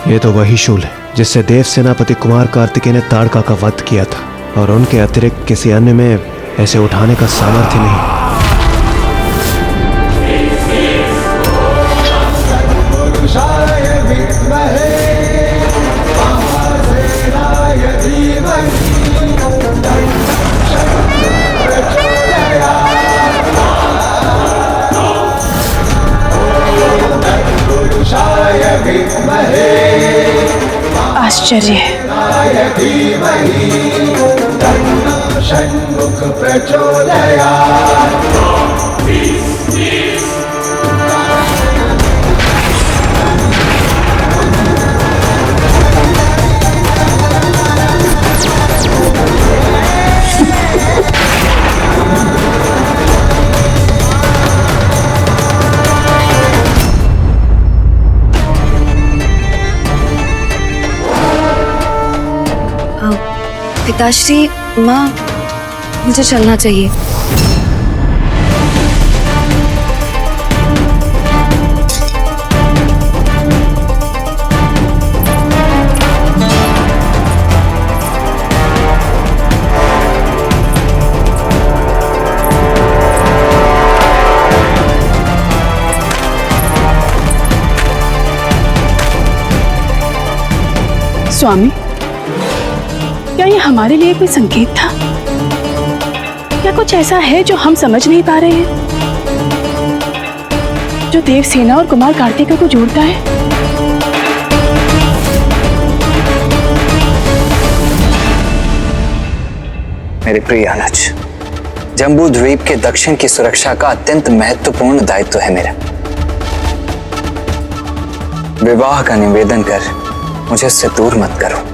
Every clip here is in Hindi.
ये तो वही शूल है जिससे देव सेनापति कुमार कार्तिकेय ने ताड़का का वध किया था, और उनके अतिरिक्त किसी अन्य में ऐसे उठाने का सामर्थ्य नहीं। आश्चर्य है। पिताश्री, माँ, मुझे चलना चाहिए। स्वामी, क्या ये हमारे लिए कोई संकेत था? क्या कुछ ऐसा है जो हम समझ नहीं पा रहे हैं, जो देवसेना और कुमार कार्तिकेय को जोड़ता है? मेरे प्रिय अनुज, जम्बू द्वीप के दक्षिण की सुरक्षा का अत्यंत महत्वपूर्ण दायित्व है मेरा। विवाह का निवेदन कर मुझे इससे दूर मत करो।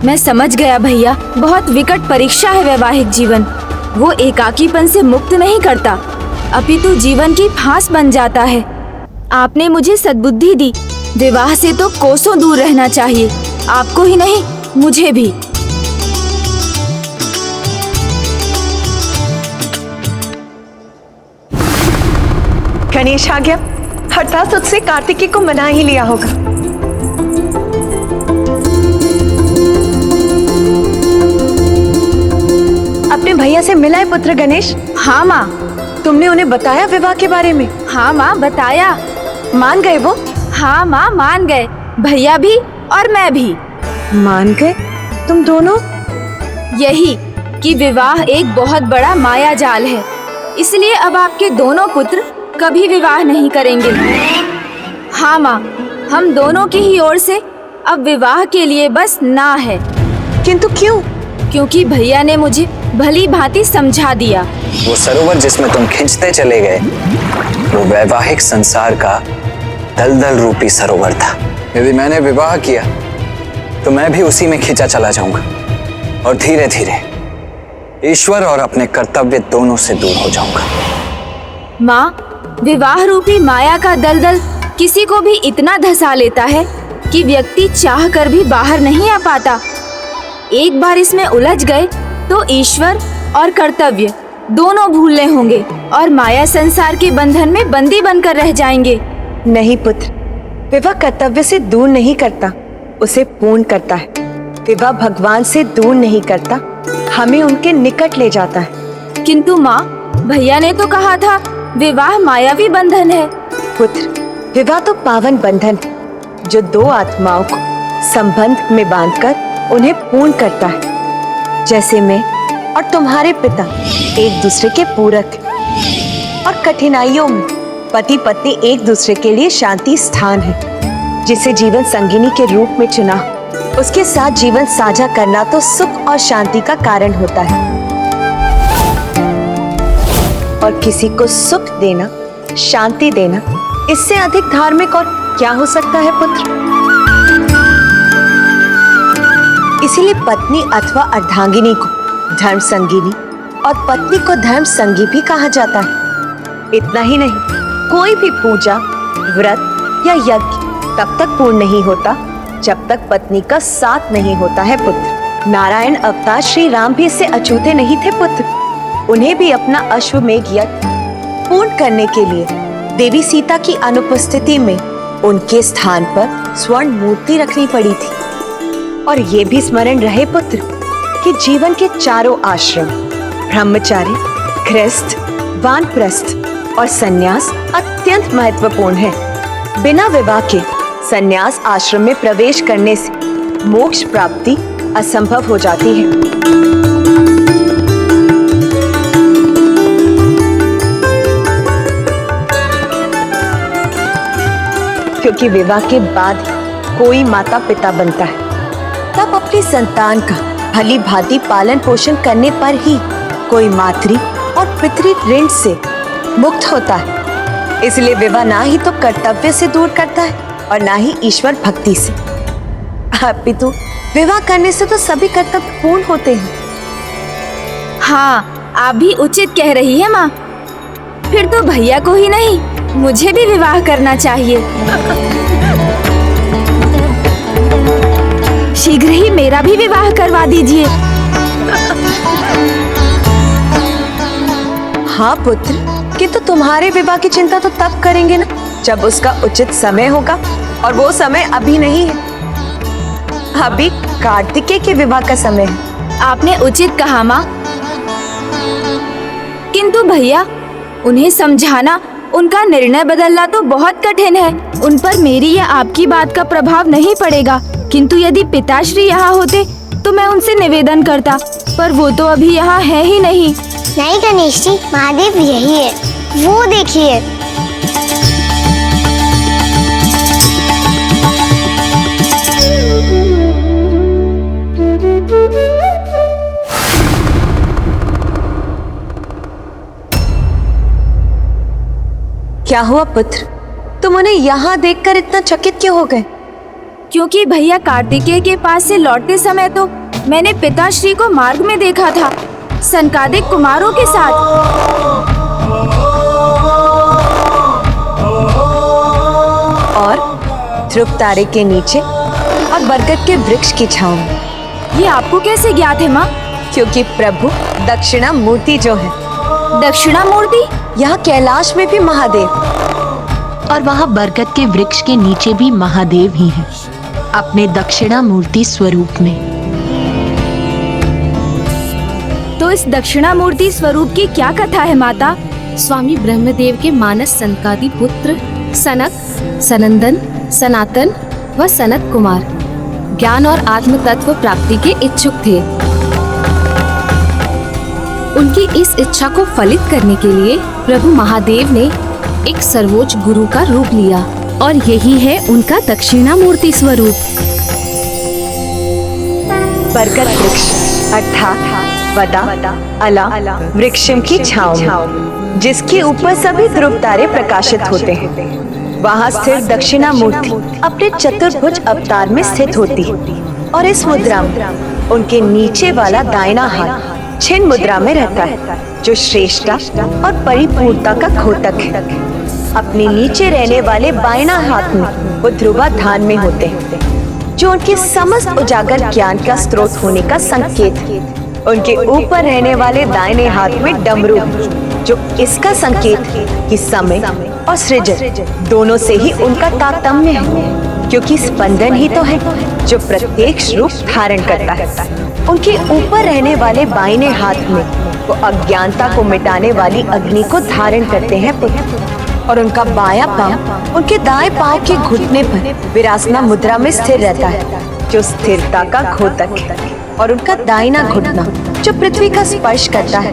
मैं समझ गया भैया, बहुत विकट परीक्षा है वैवाहिक जीवन। वो एकाकीपन से मुक्त नहीं करता, अपितु जीवन की फांस बन जाता है। आपने मुझे सद्बुद्धि दी। विवाह से तो कोसों दूर रहना चाहिए, आपको ही नहीं मुझे भी। गणेश आ गया, हठात उससे कार्तिकेय को मना ही लिया होगा। अपने भैया से मिला है पुत्र गणेश? हाँ माँ। तुमने उन्हें बताया विवाह के बारे में? हाँ माँ, बताया। मान गए वो? हाँ माँ, मान गए, भैया भी और मैं भी। मान गए? तुम दोनों? यही कि विवाह एक बहुत बड़ा माया जाल है, इसलिए अब आपके दोनों पुत्र कभी विवाह नहीं करेंगे। हाँ माँ, हम दोनों की ही ओर से अब विवाह के लिए बस ना है। किंतु क्यों? क्योंकि भैया ने मुझे भली भांति समझा दिया। वो सरोवर जिसमें तुम खिंचते चले गए, वो वैवाहिक संसार का दलदल रूपी सरोवर था। यदि मैंने विवाह किया तो मैं भी उसी में खिंचा चला जाऊंगा, और धीरे धीरे ईश्वर और अपने कर्तव्य दोनों से दूर हो जाऊंगा। माँ, विवाह रूपी माया का दलदल किसी को भी इतना धसा लेता है कि व्यक्ति चाह कर भी बाहर नहीं आ पाता। एक बार इसमें उलझ गए तो ईश्वर और कर्तव्य दोनों भूलने होंगे और माया संसार के बंधन में बंदी बनकर रह जाएंगे। नहीं पुत्र, विवाह कर्तव्य से दूर नहीं करता, उसे पूर्ण करता है। विवाह भगवान से दूर नहीं करता, हमें उनके निकट ले जाता है। किंतु माँ, भैया ने तो कहा था विवाह मायावी बंधन है। पुत्र, विवाह तो पावन बंधन है जो दो आत्माओं को संबंध में बांधकर उन्हें पूर्ण करता है। जैसे मैं और तुम्हारे पिता एक दूसरे के पूरक हैं, और कठिनाइयों में पति पत्नी एक दूसरे के लिए शांति स्थान है। जिसे जीवन संगिनी के रूप में चुना, उसके साथ जीवन साझा करना तो सुख और शांति का कारण होता है। और किसी को सुख देना, शांति देना, इससे अधिक धार्मिक और क्या हो सकता है पुत्र? इसीलिए पत्नी अथवा अर्धांगिनी को धर्म संगिनी और पत्नी को धर्म संगी भी कहा जाता है। इतना ही नहीं, कोई भी पूजा, व्रत या यज्ञ तब तक पूर्ण नहीं होता जब तक पत्नी का साथ नहीं होता है पुत्र। नारायण अवतार श्री राम भी इससे अछूते नहीं थे पुत्र। उन्हें भी अपना अश्वमेध यज्ञ पूर्ण करने के लिए देवी सीता की अनुपस्थिति में उनके स्थान पर स्वर्ण मूर्ति रखनी पड़ी थी। और ये भी स्मरण रहे पुत्र कि जीवन के चारों आश्रम ब्रह्मचारी, गृहस्थ, वानप्रस्थ और सन्यास अत्यंत महत्वपूर्ण है। बिना विवाह के सन्यास आश्रम में प्रवेश करने से मोक्ष प्राप्ति असंभव हो जाती है। क्योंकि विवाह के बाद कोई माता पिता बनता है, तब अपनी संतान का भली भांति पालन पोषण करने पर ही कोई मातृ और पितृ ऋण से मुक्त होता है। इसलिए विवाह ना ही तो कर्तव्य से दूर करता है और ना ही ईश्वर भक्ति से, अपितु विवाह करने से तो सभी कर्तव्य पूर्ण होते हैं। हाँ, आप भी उचित कह रही है माँ। फिर तो भैया को ही नहीं, मुझे भी विवाह करना चाहिए। शीघ्र ही मेरा भी विवाह करवा दीजिए। हाँ पुत्र, किंतु तुम्हारे विवाह की चिंता तो तब करेंगे ना जब उसका उचित समय होगा, और वो समय अभी नहीं है। अभी कार्तिकेय के विवाह का समय है। आपने उचित कहा माँ, किंतु भैया उन्हें समझाना, उनका निर्णय बदलना तो बहुत कठिन है। उन पर मेरी या आपकी बात का प्रभाव नहीं पड़ेगा, किंतु यदि पिताश्री यहाँ होते तो मैं उनसे निवेदन करता, पर वो तो अभी यहाँ है ही नहीं। नहीं गणेश जी, महादेव यही है, वो देखिए। क्या हुआ पुत्र, तुम उन्हें यहाँ देखकर इतना चकित क्यों हो गए? क्योंकि भैया कार्तिकेय के पास से लौटते समय तो मैंने पिताश्री को मार्ग में देखा था, सनकादिक कुमारों के साथ। और ध्रुव तारे के नीचे और बरगद के वृक्ष की छांव में। ये आपको कैसे ज्ञात है माँ? क्योंकि प्रभु दक्षिणा मूर्ति जो है, दक्षिणा मूर्ति? यहाँ कैलाश में भी महादेव, और वहाँ बरगद के वृक्ष के नीचे भी महादेव ही हैं, अपने दक्षिणा मूर्ति स्वरूप में। तो इस दक्षिणा मूर्ति स्वरूप की क्या कथा है माता? स्वामी ब्रह्मदेव के मानस सनकादि पुत्र सनक, सनंदन, सनातन व सनत कुमार ज्ञान और आत्म तत्व प्राप्ति के इच्छुक थे। उनकी इस इच्छा को फलित करने के लिए प्रभु महादेव ने एक सर्वोच्च गुरु का रूप लिया, और यही है उनका दक्षिणा मूर्ति स्वरूप। बरगद वृक्ष अर्थात वदा अला वृक्षम की छांव, जिसके ऊपर सभी ध्रुव तारे प्रकाशित होते हैं, वहाँ स्थिर दक्षिणा मूर्ति अपने चतुर्भुज अवतार में स्थित होती है। और इस मुद्रा में उनके नीचे वाला दाहिना हाथ छिन्न मुद्रा में रहता है, जो श्रेष्ठता और परिपूर्णता का घोतक है। अपने नीचे रहने वाले बाएं हाथ में वो ध्रुवाधान में होते हैं, जो उनके समस्त उजागर ज्ञान का स्रोत होने का संकेत है। उनके ऊपर रहने वाले दाहिने हाथ में डमरू, जो इसका संकेत है कि समय और सृजन दोनों से ही उनका तारतम्य है, क्योंकि स्पंदन ही तो है जो प्रत्यक्ष रूप धारण करता है। उनके ऊपर रहने वाले बाएं हाथ में वो अज्ञानता को मिटाने वाली अग्नि को धारण करते हैं पुत्र, और उनका बायां पांव उनके दाएं पांव के घुटने पर विरासना मुद्रा में स्थिर रहता है, जो स्थिरता का घोतक है। और उनका दाहिना घुटना जो पृथ्वी का स्पर्श करता है,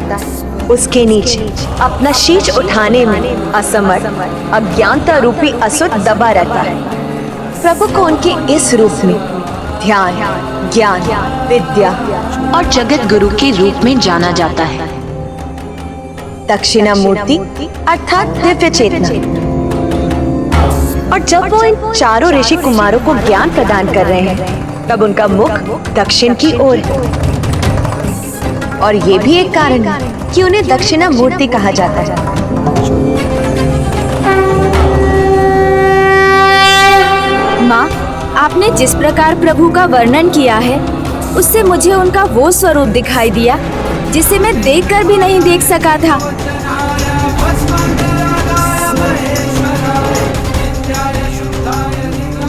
उसके नीचे अपना शीश उठाने में असमर्थ अज्ञानता रूपी असुर दबा रहता है। प्रभु को उनके इस रूप में ध्यान, ज्ञान, विद्या और जगत गुरु के रूप में जाना जाता है। दक्षिणा मूर्ति अर्थात दिव्य चेतना। और जब वो इन चारों ऋषि कुमारों को ज्ञान प्रदान कर रहे हैं, तब उनका मुख दक्षिण की ओर है। और ये भी एक कारण है कि उन्हें दक्षिणा मूर्ति कहा जाता है। माँ, आपने जिस प्रकार प्रभु का वर्णन किया है, उससे मुझे उनका वो स्वरूप दिखाई दिया जिसे मैं देखकर भी नहीं देख सका था।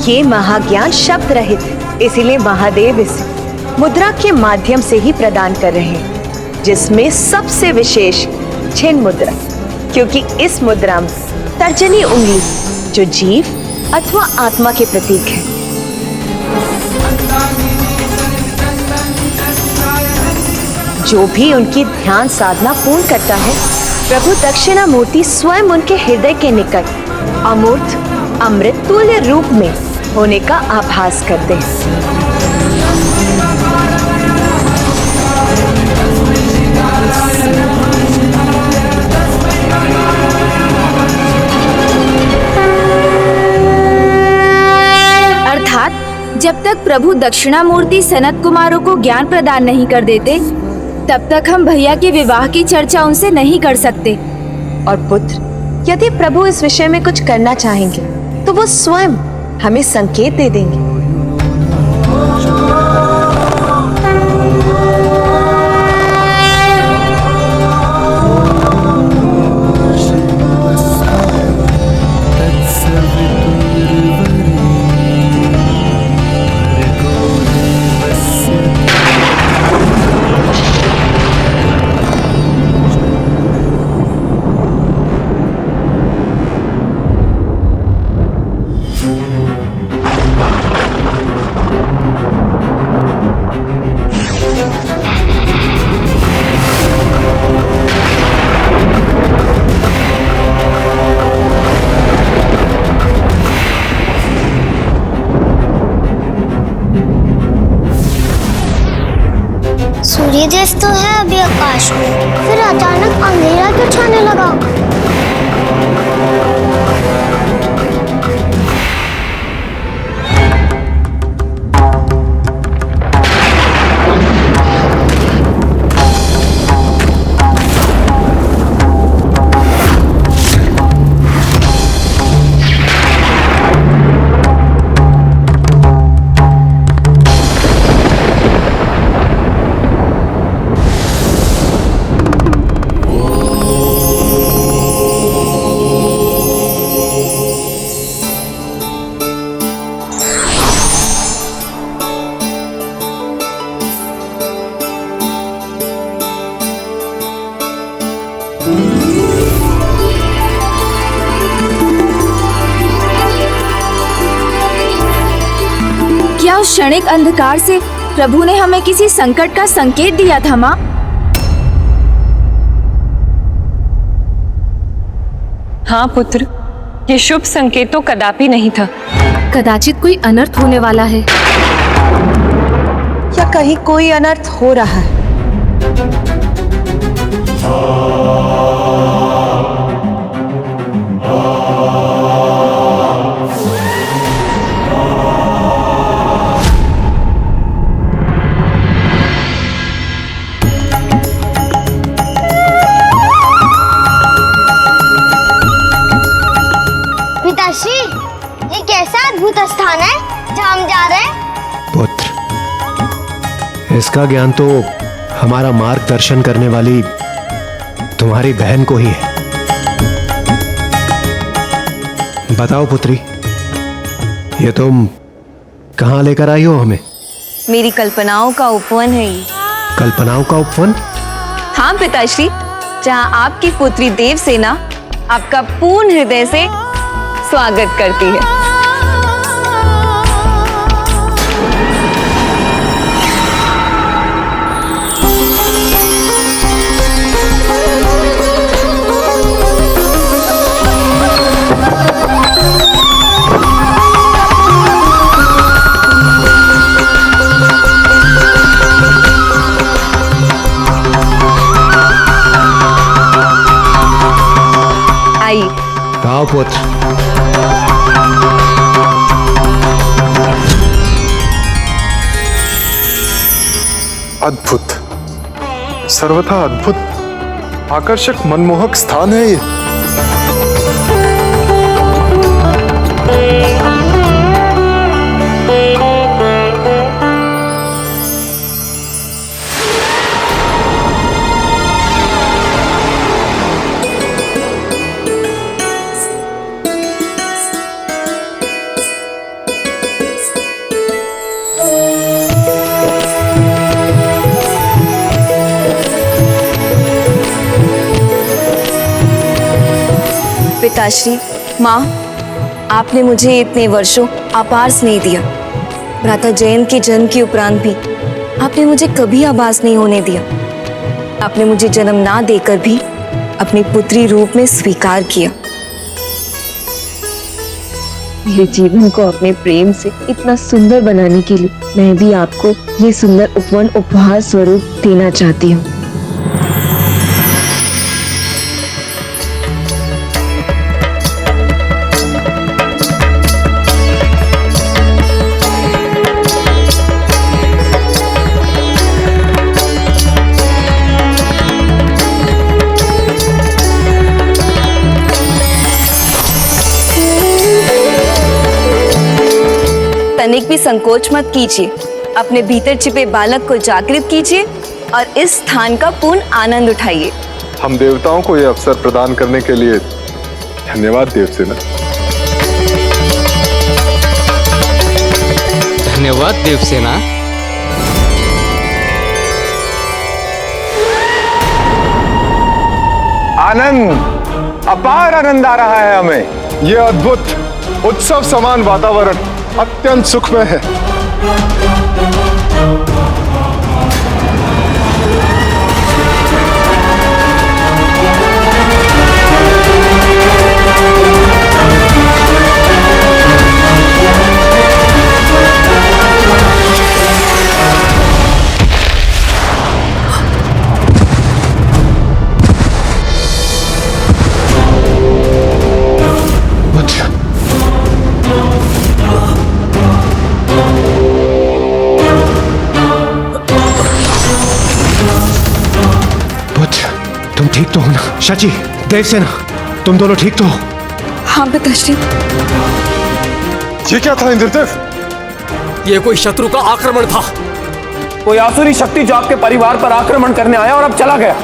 ये महाज्ञान शब्द रहित है, इसीलिए महादेव इसे मुद्रा के माध्यम से ही प्रदान कर रहे हैं, जिसमें सबसे विशेष छिन्न मुद्रा, क्योंकि इस मुद्रा में तर्जनी उंगली जो जीव अथवा आत्मा के प्रतीक है। जो भी उनकी ध्यान साधना पूर्ण करता है, प्रभु दक्षिणामूर्ति स्वयं उनके हृदय के निकट अमूर्त अमृत तुल्य रूप में होने का आभास करते हैं। अर्थात जब तक प्रभु दक्षिणामूर्ति सनत कुमारों को ज्ञान प्रदान नहीं कर देते, तब तक हम भैया के विवाह की चर्चा उनसे नहीं कर सकते। और पुत्र, यदि प्रभु इस विषय में कुछ करना चाहेंगे तो वो स्वयं हमें संकेत दे देंगे। सूर्योदय तो है अभी आकाश में, फिर अचानक अंधेरा क्यों छाने लगा? क्या उस क्षणिक अंधकार से प्रभु ने हमें किसी संकट का संकेत दिया था माँ? हाँ पुत्र, ये शुभ संकेत तो कदापि नहीं था। कदाचित कोई अनर्थ होने वाला है। या कहीं कोई अनर्थ हो रहा है। पिताश्री, ये कैसा अद्भुत स्थान है जहाँ हम जा रहे हैं? पुत्र, इसका ज्ञान तो हमारा मार्गदर्शन करने वाली तुम्हारी बहन को ही है। बताओ पुत्री, ये तुम कहाँ लेकर आई हो हमें? मेरी कल्पनाओं का उपवन है ये। कल्पनाओं का उपवन? हाँ पिताश्री, जहाँ आपकी पुत्री देवसेना आपका पूर्ण हृदय से स्वागत करती है। आई, आओ पुत्र। अद्भुत, सर्वथा अद्भुत, आकर्षक, मनमोहक स्थान है ये। पिताश्री, माँ, आपने मुझे इतने वर्षों अपार स्नेह दिया। भ्राता जयंत के जन्म के उपरांत भी आपने मुझे कभी आभास नहीं होने दिया। आपने मुझे जन्म ना देकर भी अपनी पुत्री रूप में स्वीकार किया। मेरे जीवन को अपने प्रेम से इतना सुंदर बनाने के लिए मैं भी आपको ये सुंदर उपवन उपहार स्वरूप देना चाहती हूँ। तनिक भी संकोच मत कीजिए, अपने भीतर छिपे बालक को जागृत कीजिए और इस स्थान का पूर्ण आनंद उठाइए। हम देवताओं को यह अवसर प्रदान करने के लिए धन्यवाद देवसेना। धन्यवाद देवसेना। आनंद, अपार आनंद आ रहा है हमें। यह अद्भुत उत्सव समान वातावरण अत्यंत सुखमय है। तुम ठीक तो हो ना? शची, देवसेना, तुम दोनों ठीक तो हो? हाँ पिताश्री। ये क्या था इंद्रदेव? ये कोई शत्रु का आक्रमण था। कोई आसुरी शक्ति जो आपके परिवार पर आक्रमण करने आया और अब चला गया।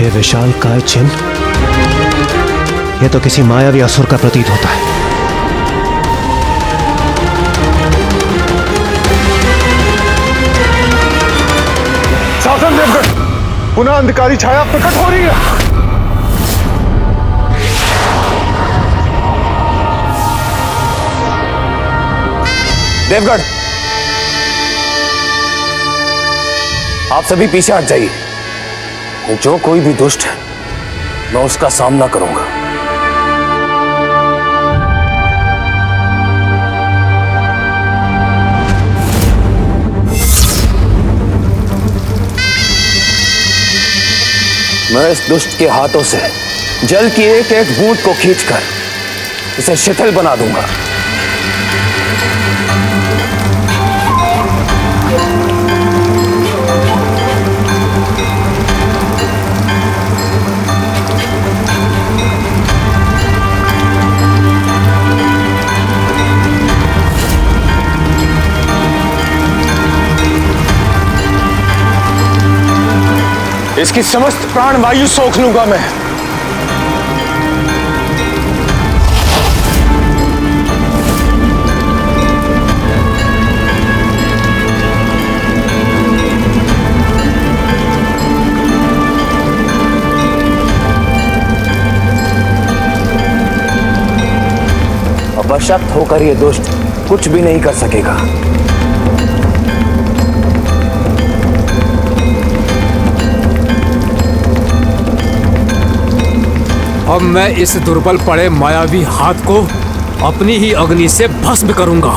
ये विशाल काय चिन्ह, यह तो किसी मायावी असुर का प्रतीत होता है। शासन देवगढ़, पुनः अंधकारी छाया प्रकट हो रही है। देवगढ़, आप सभी पीछे हट जाइए। जो कोई भी दुष्ट है मैं उसका सामना करूंगा। मैं इस दुष्ट के हाथों से जल की एक एक बूंद को खींचकर इसे शिथिल बना दूंगा। इसकी समस्त प्राण वायु सोख लूंगा मैं। अपशक्त होकर ये दुष्ट कुछ भी नहीं कर सकेगा। अब मैं इस दुर्बल पड़े मायावी हाथ को अपनी ही अग्नि से भस्म करूंगा।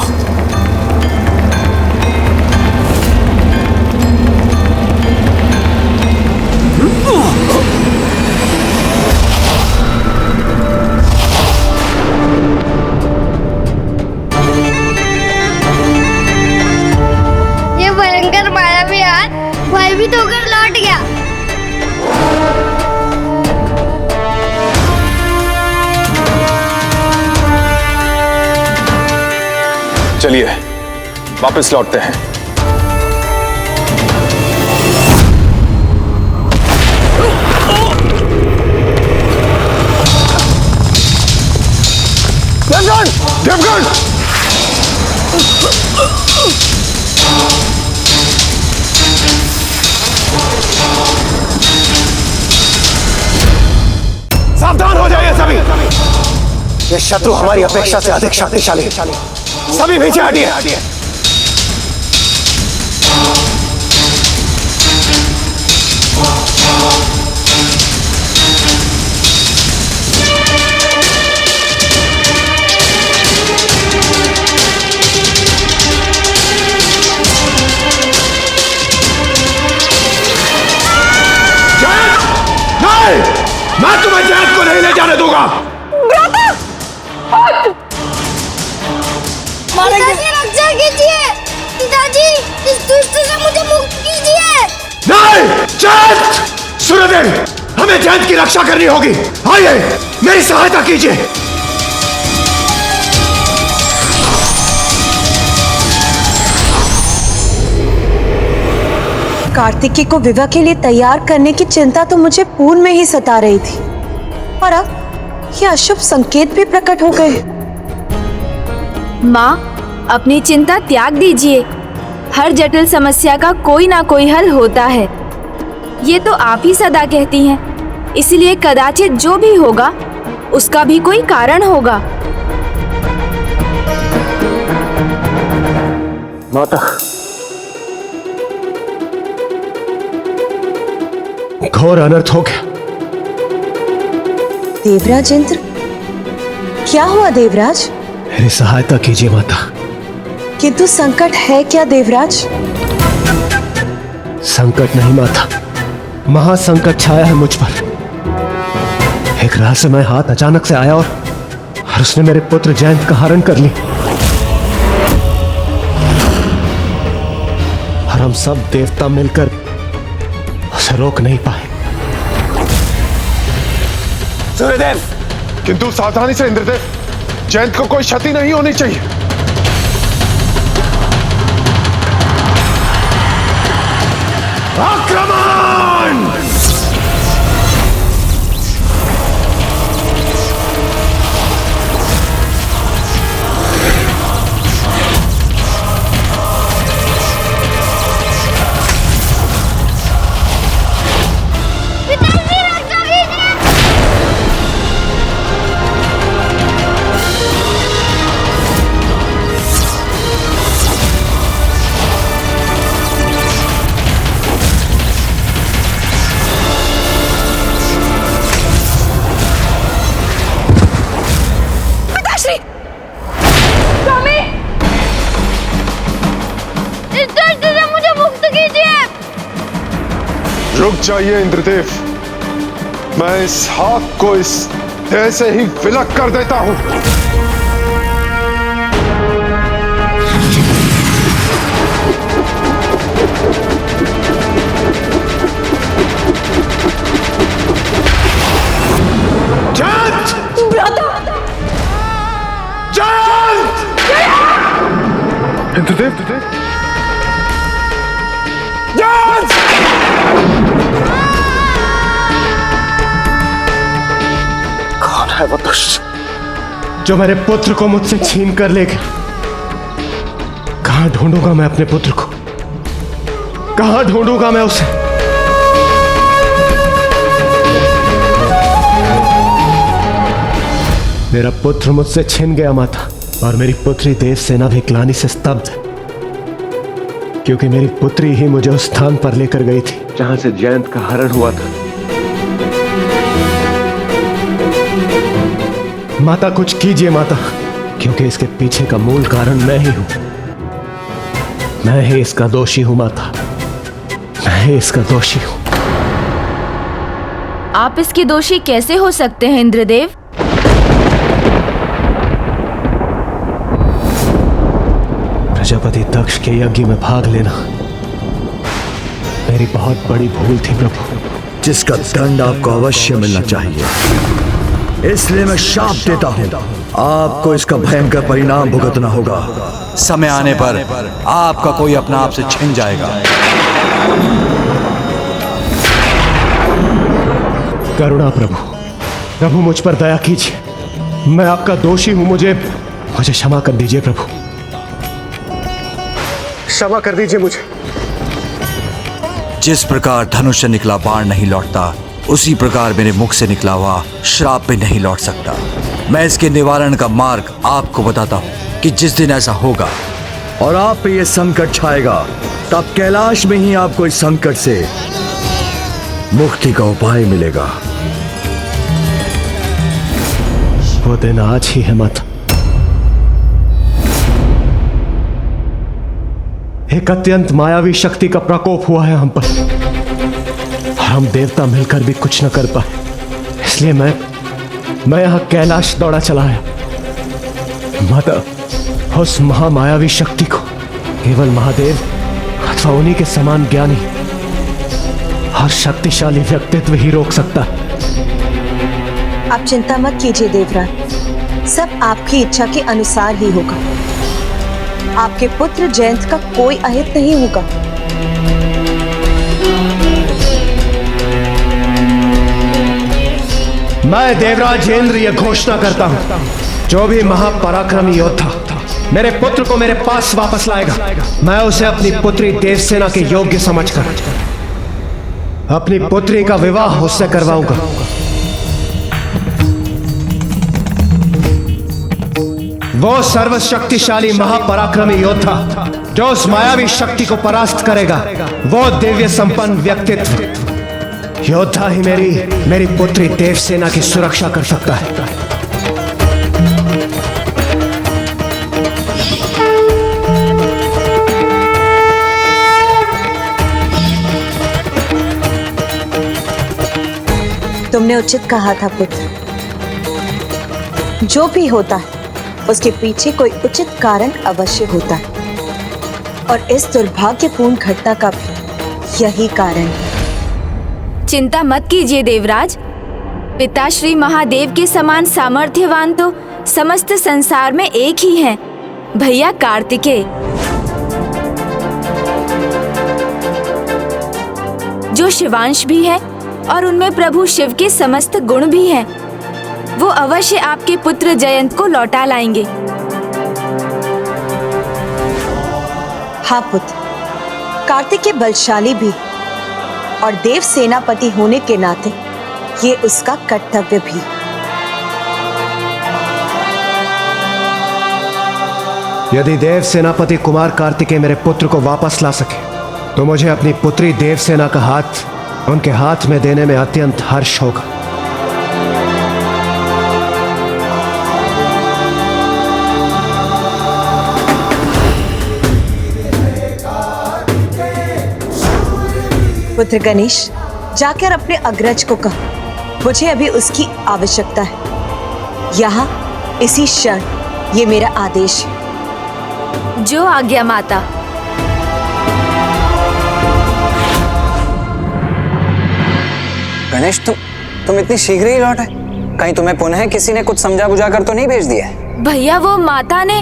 ये भयंकर मायावी हाथ भयभीत होकर लौट गया। चलिए वापस लौटते हैं। ये शत्रु हमारी अपेक्षा से अधिक शक्तिशाली है। सभी पीछे हटिए। मैं तुम्हें जैद को नहीं ले जाने दूंगा। पिताजी रक्षा कीजिए, पिताजी इस दुष्ट से मुझे मुक्त कीजिए। नहीं, जैद! सूर्यदेव, हमें जैद की रक्षा करनी होगी। आइए, मेरी सहायता कीजिए। कार्तिकी को विवाह के लिए तैयार करने की चिंता तो मुझे पूर्व में ही सता रही थी, और अब ये अशुभ संकेत भी प्रकट हो गए। माँ, अपनी चिंता त्याग दीजिए। हर जटिल समस्या का कोई ना कोई हल होता है। ये तो आप ही सदा कहती हैं, इसलिए कदाचित जो भी होगा उसका भी कोई कारण होगा। माता, घोर अनर्थ हो गया। देवराज इंद्र, क्या हुआ देवराज? मेरी सहायता कीजिए माता। किंतु संकट है क्या देवराज? संकट नहीं माता, महासंकट छाया है मुझ पर। एक रहस्यमय हाथ अचानक से आया और उसने मेरे पुत्र जयंत का हरण कर लिया, और हम सब देवता मिलकर उसे रोक नहीं पाए। सूर्यदेव, किंतु सावधानी से इंद्रदेव, जयंत को कोई क्षति नहीं होनी चाहिए। आक्रमण! रुक जाइए इंद्रदेव, मैं इस हाथ को इस देह से ही विलग कर देता हूं। जयंत! जयंत! इंद्रदेव, जयंत! कौन है वो दुष्ट जो मेरे पुत्र को मुझसे छीन कर ले गया? कहां ढूंढूंगा मैं अपने पुत्र को? कहां ढूंढूंगा मैं उसे? मेरा पुत्र मुझसे छिन गया माता, और मेरी पुत्री देव सेना भी ग्लानि से स्तब्ध है, क्योंकि मेरी पुत्री ही मुझे उस स्थान पर लेकर गई थी जहां से जयंत का हरण हुआ था। माता, कुछ कीजिए माता, क्योंकि इसके पीछे का मूल कारण मैं ही हूं। मैं ही इसका दोषी हूं माता, मैं ही इसका दोषी हूं। आप इसके दोषी कैसे हो सकते हैं इंद्रदेव? प्रजापति दक्ष के यज्ञ में भाग लेना मेरी बहुत बड़ी भूल थी प्रभु, जिसका दंड आपको अवश्य मिलना चाहिए। इसलिए मैं शाप देता हूं, आपको इसका भयंकर परिणाम भुगतना होगा। समय आने पर आपका कोई अपना आप से छिन जाएगा। करुणा प्रभु, प्रभु मुझ पर दया कीजिए। मैं आपका दोषी हूं, मुझे क्षमा कर दीजिए प्रभु, क्षमा कर दीजिए मुझे। जिस प्रकार धनुष से निकला बाण नहीं लौटता, उसी प्रकार मेरे मुख से निकला हुआ श्राप पे नहीं लौट सकता। मैं इसके निवारण का मार्ग आपको बताता हूँ कि जिस दिन ऐसा होगा और आप पे ये संकट छाएगा, तब कैलाश में ही आपको इस संकट से मुक्ति का उपाय मिलेगा। वो दिन आज ही है माता। एक अत्यंत मायावी शक्ति का प्रकोप हुआ है हम पर, और हम देवता मिलकर भी कुछ न कर पाए। इसलिए मैं यहां कैलाश दौड़ा चला आया। माता, उस महामायावी शक्ति को केवल महादेव अथवा उन्हीं के समान ज्ञानी और शक्तिशाली व्यक्तित्व ही रोक सकता है। आप चिंता मत कीजिए देवराज, सब आपकी इच्छा के अनुसार ही होगा। आपके पुत्र जयंत का कोई अहित नहीं होगा। मैं देवराज इंद्र ये घोषणा करता हूं, जो भी महापराक्रमी योद्धा मेरे पुत्र को मेरे पास वापस लाएगा, मैं उसे अपनी पुत्री देवसेना के योग्य समझकर अपनी पुत्री का विवाह उससे करवाऊंगा। वो सर्वशक्तिशाली महापराक्रमी योद्धा जो उस मायावी शक्ति को परास्त करेगा, वो दिव्य संपन्न व्यक्तित्व योद्धा ही मेरी पुत्री देवसेना की सुरक्षा कर सकता है। तुमने उचित कहा था पुत्र, जो भी होता है उसके पीछे कोई उचित कारण अवश्य होता है, और इस दुर्भाग्यपूर्ण घटना का भी यही कारण है। चिंता मत कीजिए देवराज, पिता श्री महादेव के समान सामर्थ्यवान तो समस्त संसार में एक ही हैं, भैया कार्तिकेय, जो शिवांश भी है और उनमें प्रभु शिव के समस्त गुण भी हैं। वो अवश्य आपके पुत्र जयंत को लौटा लाएंगे। हाँ पुत्र, कार्तिकेय बलशाली भी और देव सेनापति होने के नाते ये उसका कर्तव्य भी। यदि देव सेनापति कुमार कार्तिकेय मेरे पुत्र को वापस ला सके, तो मुझे अपनी पुत्री देवसेना का हाथ उनके हाथ में देने में अत्यंत हर्ष होगा। पुत्र गणेश, जाकर अपने अग्रज को कहो, मुझे अभी उसकी आवश्यकता है। यहाँ इसी क्षण ये मेरा आदेश है। जो आज्ञा माता। गणेश, तुम इतनी शीघ्र ही लौटे? कहीं तुम्हें पुनः किसी ने कुछ समझा बुझा कर तो नहीं भेज दिया है? भैया वो माता ने।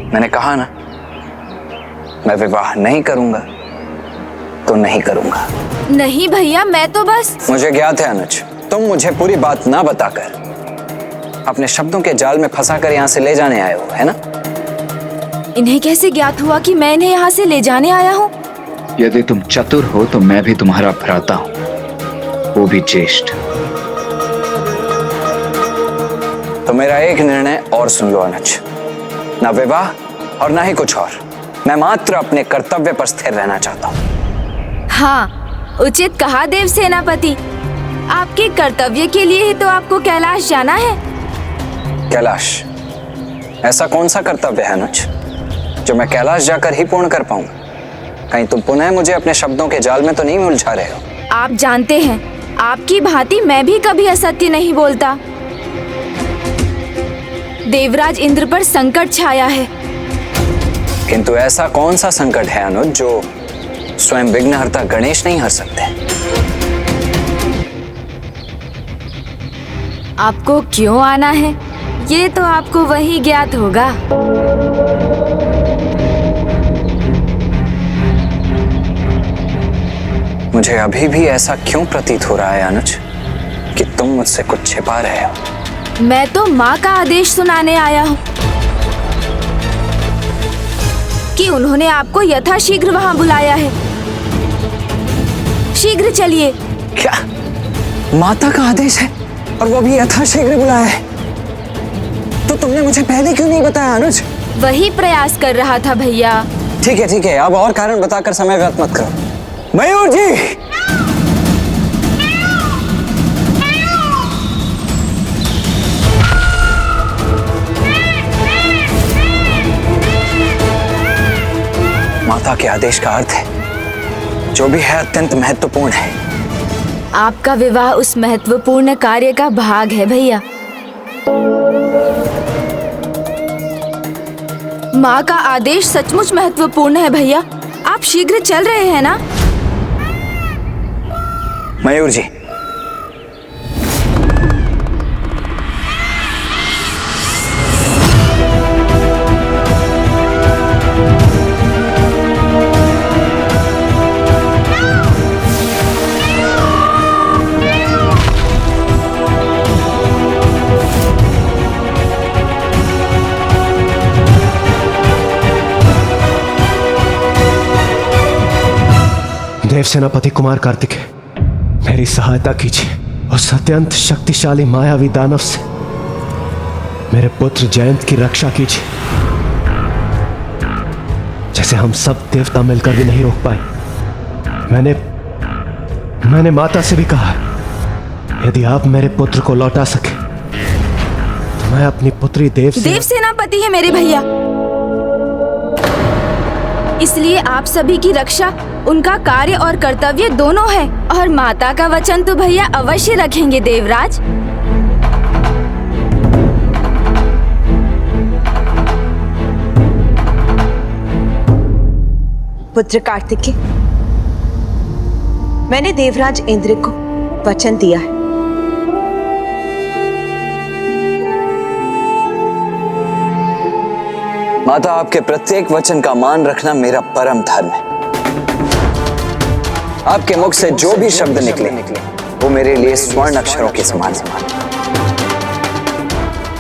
मैंने कहा ना, मैं विवाह नहीं करूंगा तो नहीं करूंगा। नहीं भैया, मैं तो बस। मुझे ज्ञात है अनुज, तुम मुझे पूरी बात ना बताकर अपने शब्दों के जाल में फंसाकर यहाँ से ले जाने आए हो, है ना? इन्हें कैसे ज्ञात हुआ कि मैं इन्हें यहाँ से ले जाने आया हूँ? यदि तुम चतुर हो तो मैं भी तुम्हारा भ्राता हूं, वो भी ज्येष्ठ। तो मेरा एक निर्णय और सुन लो अनुज, ना विवाह और ना ही कुछ और। मैं मात्र अपने कर्तव्य पर स्थिर रहना चाहता हूँ। हाँ, उचित कहा देव सेनापति। आपके कर्तव्य के लिए ही तो आपको कैलाश जाना है। कैलाश? ऐसा कौन सा कर्तव्य है अनुज जो मैं कैलाश जाकर ही पूर्ण कर पाऊंगा? कहीं तुम पुनः मुझे अपने शब्दों के जाल में तो नहीं उलझा रहे हो? आप जानते हैं, आपकी भांति मैं भी कभी असत्य नहीं बोलता। देवराज इंद्र पर संकट छाया है। किंतु ऐसा कौन सा संकट है अनुज जो स्वयं विघ्नहर्ता गणेश नहीं हर सकते? आपको क्यों आना है, ये तो आपको वही ज्ञात होगा। मुझे अभी भी ऐसा क्यों प्रतीत हो रहा है अनुज कि तुम मुझसे कुछ छिपा रहे हो? मैं तो माँ का आदेश सुनाने आया हूँ कि उन्होंने आपको यथाशीघ्र वहाँ बुलाया है। शीघ्र चलिए। क्या माता का आदेश है और वो भी यथाशीघ्र बुलाया है? तो तुमने मुझे पहले क्यों नहीं बताया अनुज? वही प्रयास कर रहा था भैया। ठीक है, अब और कारण बताकर समय व्यर्थ मत करो। मयूर जी, माता के आदेश का अर्थ है जो भी है अत्यंत महत्वपूर्ण है। आपका विवाह उस महत्वपूर्ण कार्य का भाग है भैया। माँ का आदेश सचमुच महत्वपूर्ण है भैया। आप शीघ्र चल रहे हैं ना? मयूर जी, देव सेनापति कुमार कार्तिकेय, मेरी सहायता कीजिए। उस अत्यंत शक्तिशाली मायावी दानव से मेरे पुत्र जयंत की रक्षा कीजिए। जैसे हम सब देवता मिलकर भी नहीं रोक पाए। मैंने माता से भी कहा, यदि आप मेरे पुत्र को लौटा सके तो मैं अपनी पुत्री देव सेनापति है मेरे भैया, इसलिए आप सभी की रक्षा उनका कार्य और कर्तव्य दोनों है। और माता का वचन तो भैया अवश्य रखेंगे देवराज। पुत्र कार्तिकेय, मैंने देवराज इंद्र को वचन दिया है। माता, आपके प्रत्येक वचन का मान रखना मेरा परम धर्म है। आपके मुख से जो भी शब्द निकले वो मेरे लिए स्वर्ण अक्षरों के समान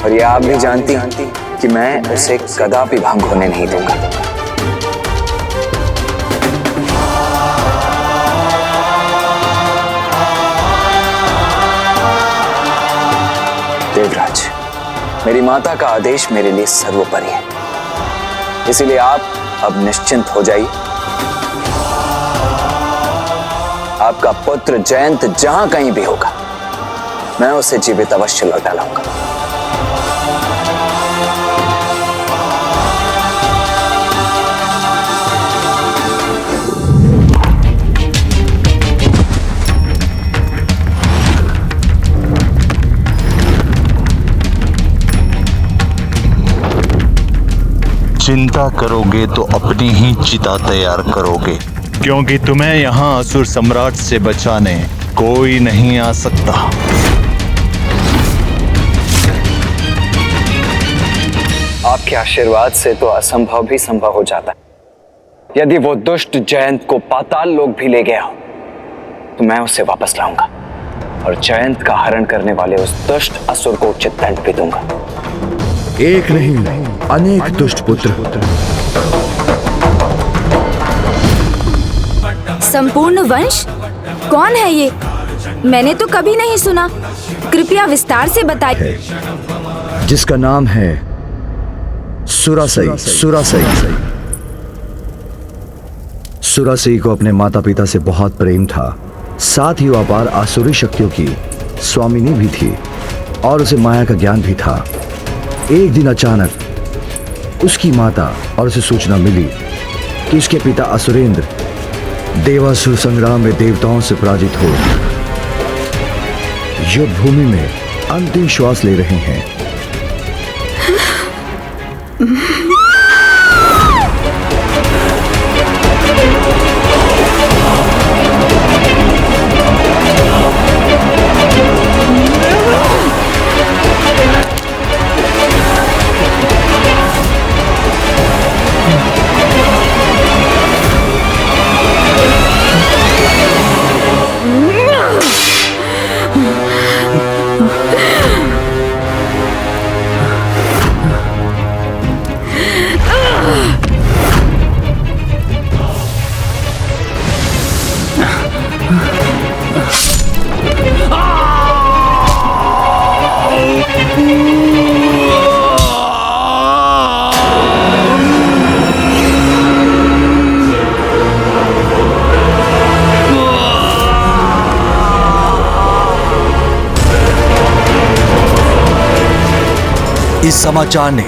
और ये आप भी जानती कि मैं उसे कदापि भंग होने नहीं दूंगा। देवराज, मेरी माता का आदेश मेरे लिए सर्वोपरि है, इसीलिए आप अब निश्चिंत हो जाइए। आपका पुत्र जयंत जहां कहीं भी होगा, मैं उसे जीवित अवश्य लौटा लाऊंगा। चिंता करोगे तो अपनी ही चिता तैयार करोगे, क्योंकि तुम्हें यहाँ असुर सम्राट से बचाने कोई नहीं आ सकता। आपके आशीर्वाद से तो असंभव भी संभव हो जाता है। यदि वो दुष्ट जयंत को पाताल लोक भी ले गया हो तो मैं उसे वापस लाऊंगा और जयंत का हरण करने वाले उस दुष्ट असुर को उचित दंड भी दूंगा। एक नहीं, अनेक दुष्ट पुत्र। संपूर्ण वंश? कौन है ये? मैंने तो कभी नहीं सुना। कृपया विस्तार से बताइए। जिसका नाम है सुरासई। सुरासई को अपने माता पिता से बहुत प्रेम था, साथ ही वो अपार आसुरी शक्तियों की स्वामिनी भी थी और उसे माया का ज्ञान भी था। एक दिन अचानक उसकी माता और उसे सूचना मिली कि उसके पिता असुरेंद्र देवासुर संग्राम में देवताओं से पराजित हो युद्ध भूमि में अंतिम श्वास ले रहे हैं। इस समाचार ने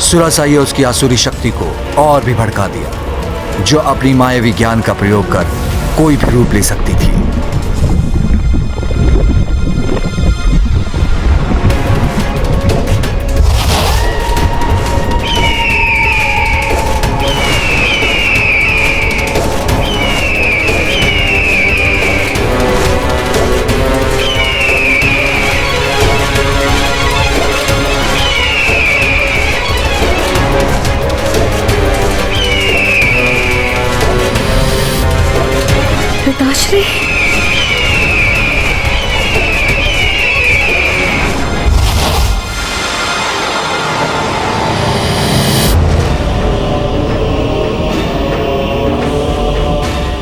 सुरासाई और उसकी आसुरी शक्ति को और भी भड़का दिया, जो अपनी मायावी ज्ञान का प्रयोग कर कोई भी रूप ले सकती थी। पिताश्री,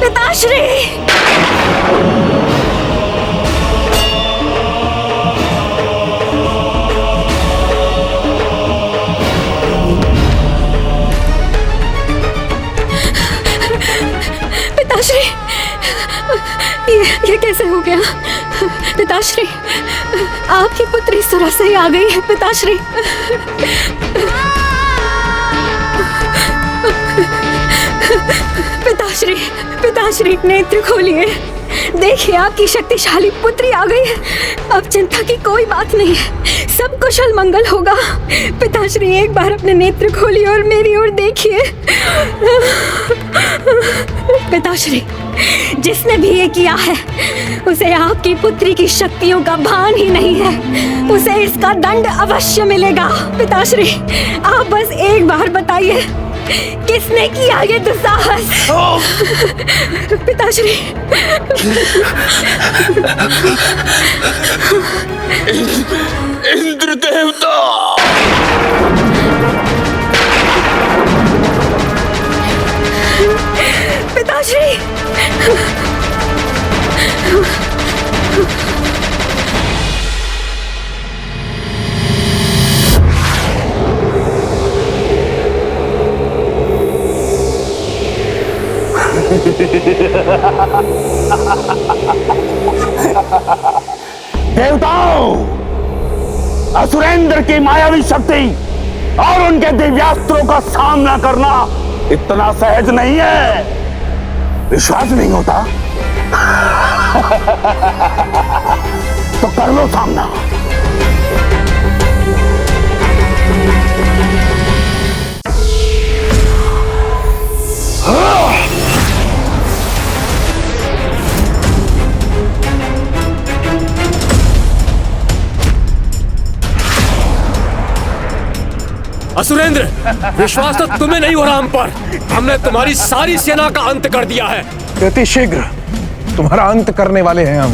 पिताश्री, पिताश्री, ये कैसे हो गया? पिताश्री, आपकी पुत्री सुरासाई आ गई है। पिताश्री, पिताश्री, पिताश्री, नेत्र खोलिए। देखिए, आपकी शक्तिशाली पुत्री आ गई है। अब चिंता की कोई बात नहीं है, सब कुशल मंगल होगा। पिताश्री, एक बार अपने नेत्र खोलिए और मेरी ओर देखिए। पिताश्री, जिसने भी ये किया है उसे आपकी पुत्री की शक्तियों का भान ही नहीं है। उसे इसका दंड अवश्य मिलेगा। पिताश्री, आप बस एक बार बताइए, किसने किया ये दुस्साहस? पिताश्री, इंद्र देवता! पिताश्री, देवताओं, असुरेंद्र की मायावी शक्ति और उनके दिव्यास्त्रों का सामना करना इतना सहज नहीं है। विश्वास नहीं होता तो कर लो सामना। असुरेंद्र, विश्वास तो तुम्हें नहीं हो रहा हम पर। हमने तुम्हारी सारी सेना का अंत कर दिया है। अति शीघ्र तुम्हारा अंत करने वाले हैं हम।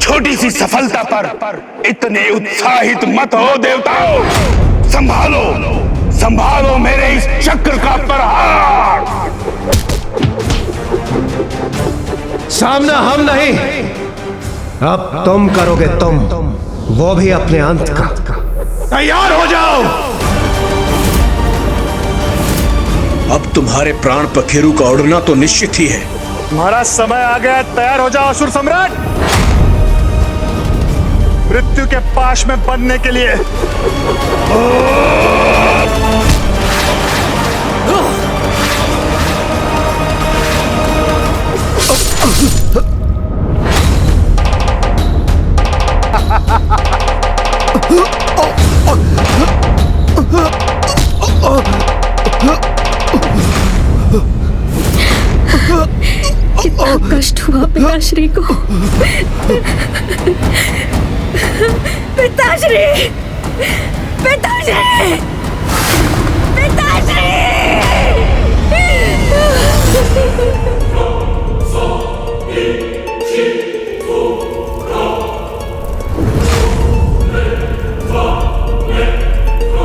छोटी सी सफलता पर इतने उत्साहित मत हो देवताओं। संभालो, संभालो मेरे इस चक्र का प्रहार। सामना हम नहीं, अब तुम करोगे, तुम, वो भी अपने अंत का। तैयार हो जाओ। अब तुम्हारे प्राण पखेरु का उड़ना तो निश्चित ही है। तुम्हारा समय आ गया, तैयार हो जाओ असुर सम्राट, मृत्यु के पाश में बनने के लिए। कितना कष्ट हुआ पिताश्री को। पिताश्री, पिताश्री, पिताश्री!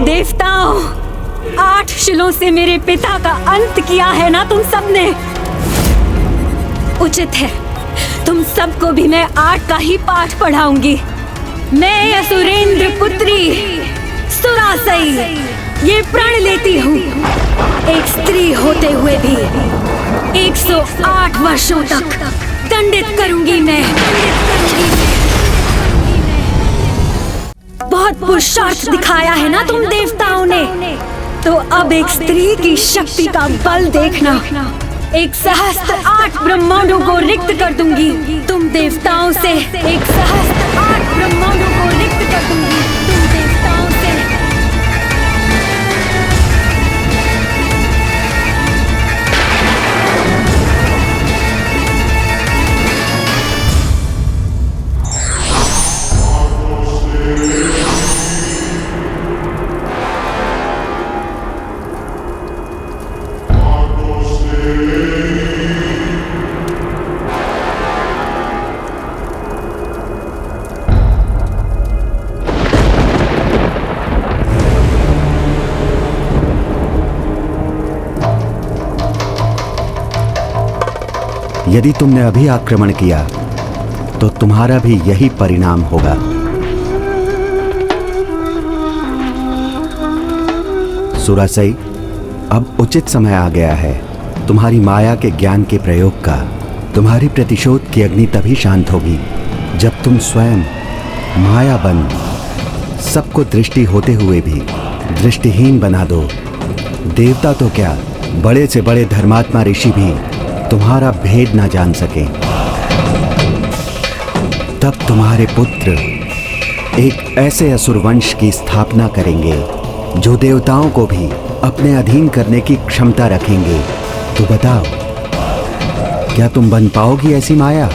देवताओं, 8 शिलों सालों से मेरे पिता का अंत किया है ना तुम सबने। उचित है तुम सबको भी मैं 8 का ही पाठ पढ़ाऊंगी। मैं असुरेंद्र पुत्री सुरासई ये प्रण लेती हूँ, एक स्त्री होते हुए भी 108 वर्षों तक दंडित करूंगी मैं। बहुत पुरुषार्थ दिखाया है ना तुम देवताओं ने, तो अब एक स्त्री की शक्ति का बल देखना। 108 ब्रह्मांडों को रिक्त कर दूंगी तुम देवताओं से। 108 ब्रह्मांडों को रिक्त कर दूंगी तुम देवताओं से। यदि तुमने अभी आक्रमण किया तो तुम्हारा भी यही परिणाम होगा। सुरासई, अब उचित समय आ गया है तुम्हारी माया के ज्ञान के प्रयोग का। तुम्हारी प्रतिशोध की अग्नि तभी शांत होगी जब तुम स्वयं माया बन सबको दृष्टि होते हुए भी दृष्टिहीन बना दो। देवता तो क्या, बड़े से बड़े धर्मात्मा ऋषि भी तुम्हारा भेद ना जान सके। तब तुम्हारे पुत्र एक ऐसे असुर वंश की स्थापना करेंगे जो देवताओं को भी अपने अधीन करने की क्षमता रखेंगे। तो बताओ, क्या तुम बन पाओगी ऐसी माया?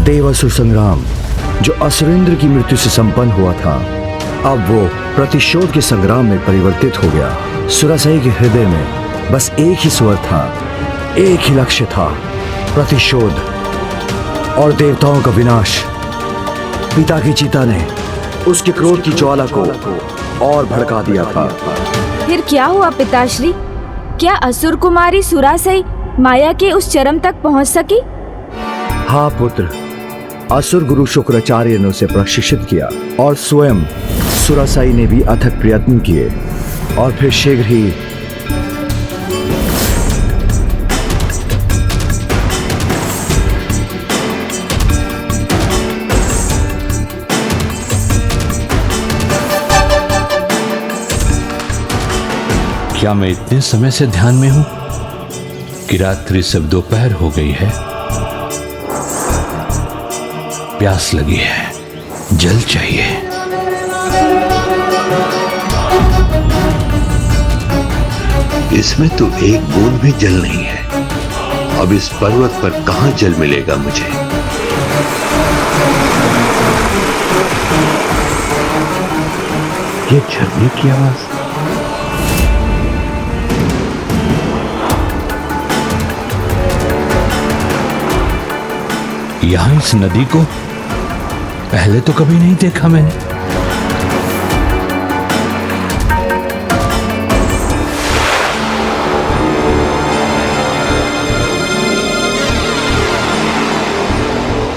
देवासुर संग्राम जो असुरेंद्र की मृत्यु से संपन्न हुआ था, अब वो प्रतिशोध के संग्राम में परिवर्तित हो गया। सुरासई के हृदय में बस एक ही स्वर था, एक ही लक्ष्य था, प्रतिशोध और देवताओं का विनाश। पिता की चिता ने उसके क्रोध की ज्वाला को और भड़का दिया था। फिर क्या हुआ पिताश्री? क्या असुर कुमारी सुरासई माया के उस चरम तक पहुंच सकी? हाँ पुत्र, असुर गुरु शुक्राचार्य ने उसे प्रशिक्षित किया और स्वयं सुरासई ने भी अथक प्रयत्न किए और फिर शीघ्र ही क्या मैं इतने समय से ध्यान में हूं कि रात्रि सब दोपहर हो गई है? प्यास लगी है, जल चाहिए। इसमें तो एक बूंद भी जल नहीं है। अब इस पर्वत पर कहां जल मिलेगा मुझे? ये झरने की आवाज। यहां इस नदी को पहले तो कभी नहीं देखा मैंने।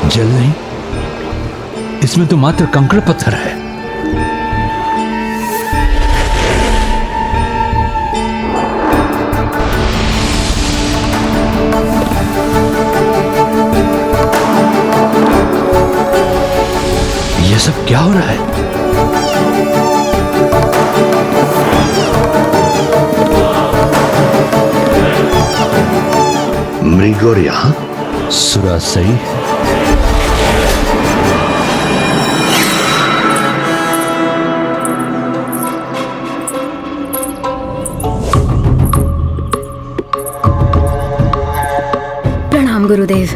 जल नहीं, इसमें तो मात्र कंकड़ पत्थर है। ये सब क्या हो रहा है? मृग और यहाँ सुरासई। प्रणाम गुरुदेव।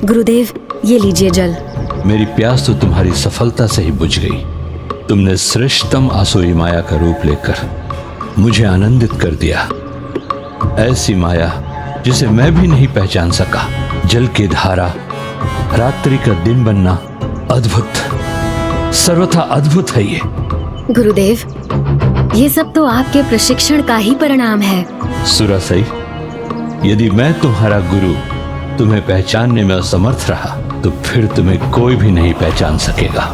गुरुदेव, ये लीजिए जल। मेरी प्यास तो तुम्हारी सफलता से ही बुझ गई। तुमने श्रेष्ठतम आसुरी माया का रूप लेकर मुझे आनंदित कर दिया। ऐसी माया जिसे मैं भी नहीं पहचान सका। जल की धारा, रात्रि का दिन बनना, अद्भुत, सर्वथा अद्भुत है ये। गुरुदेव, ये सब तो आपके प्रशिक्षण का ही परिणाम है। सुरासई, यदि मैं तुम्हारा गुरु तुम्हें पहचानने में असमर्थ रहा तो फिर तुम्हें कोई भी नहीं पहचान सकेगा।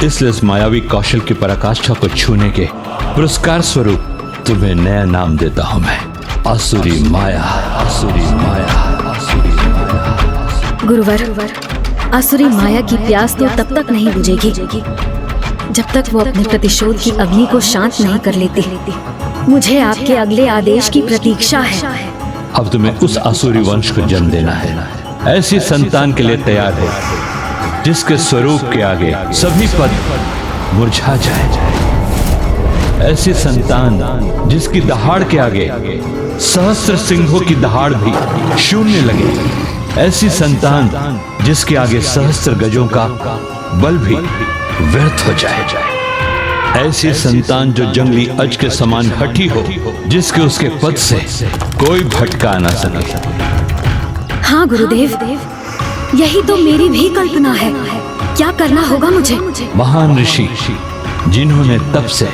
इसलिए इस मायावी कौशल की पराकाष्ठा को छूने के पुरस्कार स्वरूप तुम्हें नया नाम देता हूं मैं, आसुरी माया। आसुरी माया, आसुरी माया। गुरुवर, आसुरी माया की प्यास तो तब तक नहीं बुझेगी जब तक वो अपने प्रतिशोध की अग्नि को शांत नहीं कर लेती। मुझे आपके अगले आदेश की प्रतीक्षा है। अब तुम्हें उस आसुरी वंश को जन्म देना है। ऐसी संतान के लिए तैयार हो जिसके स्वरूप के आगे सभी पद मुरझा जाए। ऐसी संतान जिसकी दहाड़ के आगे सहस्त्र सिंहों की दहाड़ भी शून्य लगे। ऐसी संतान जिसके आगे सहस्त्र गजों का बल भी व्यर्थ हो जाए। ऐसी संतान जो जंगली अज के समान हठी हो, जिसके उसके पद से कोई भटका ना सके। हाँ गुरुदेव, यही तो मेरी भी कल्पना है। क्या करना होगा मुझे? महान ऋषि जिन्होंने तप से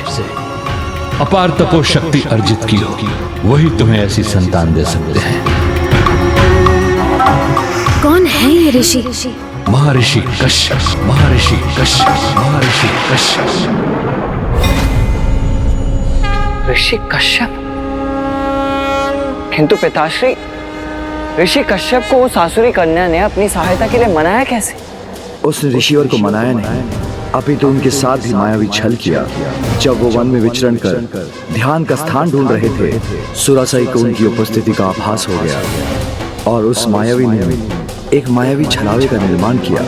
अपार तपो शक्ति अर्जित की हो, वही तुम्हें ऐसी संतान दे सकते हैं। कौन है ये ऋषि? महर्षि कश्यप। महर्षि कश्यप। महर्षि कश्यप। ऋषि कश्यप? किंतु पिताश्री, ऋषि कश्यप को उस आसुरी कन्या ने अपनी सहायता के लिए मनाया कैसे? उसने ऋषिवर को मनाया नहीं, अपितु उनके साथ भी मायावी छल किया। जब वो वन में विचरण कर ध्यान का स्थान ढूंढ रहे थे, सुरासई को उनकी उपस्थिति का आभास हो गया और उस मायावी ने एक मायावी छलावे का निर्माण किया।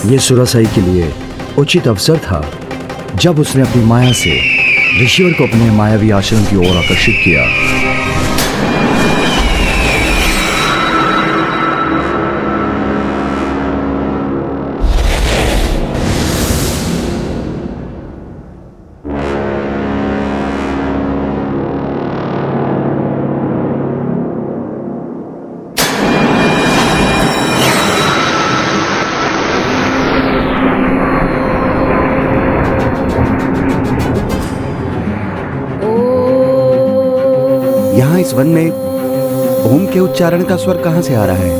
ये सुरासई के लिए उचित अवसर था जब उसने अपनी माया से ऋषिवर को अपने मायावी आश्रम की ओर आकर्षित किया। यहाँ इस वन में ओम के उच्चारण का स्वर कहाँ से आ रहा है?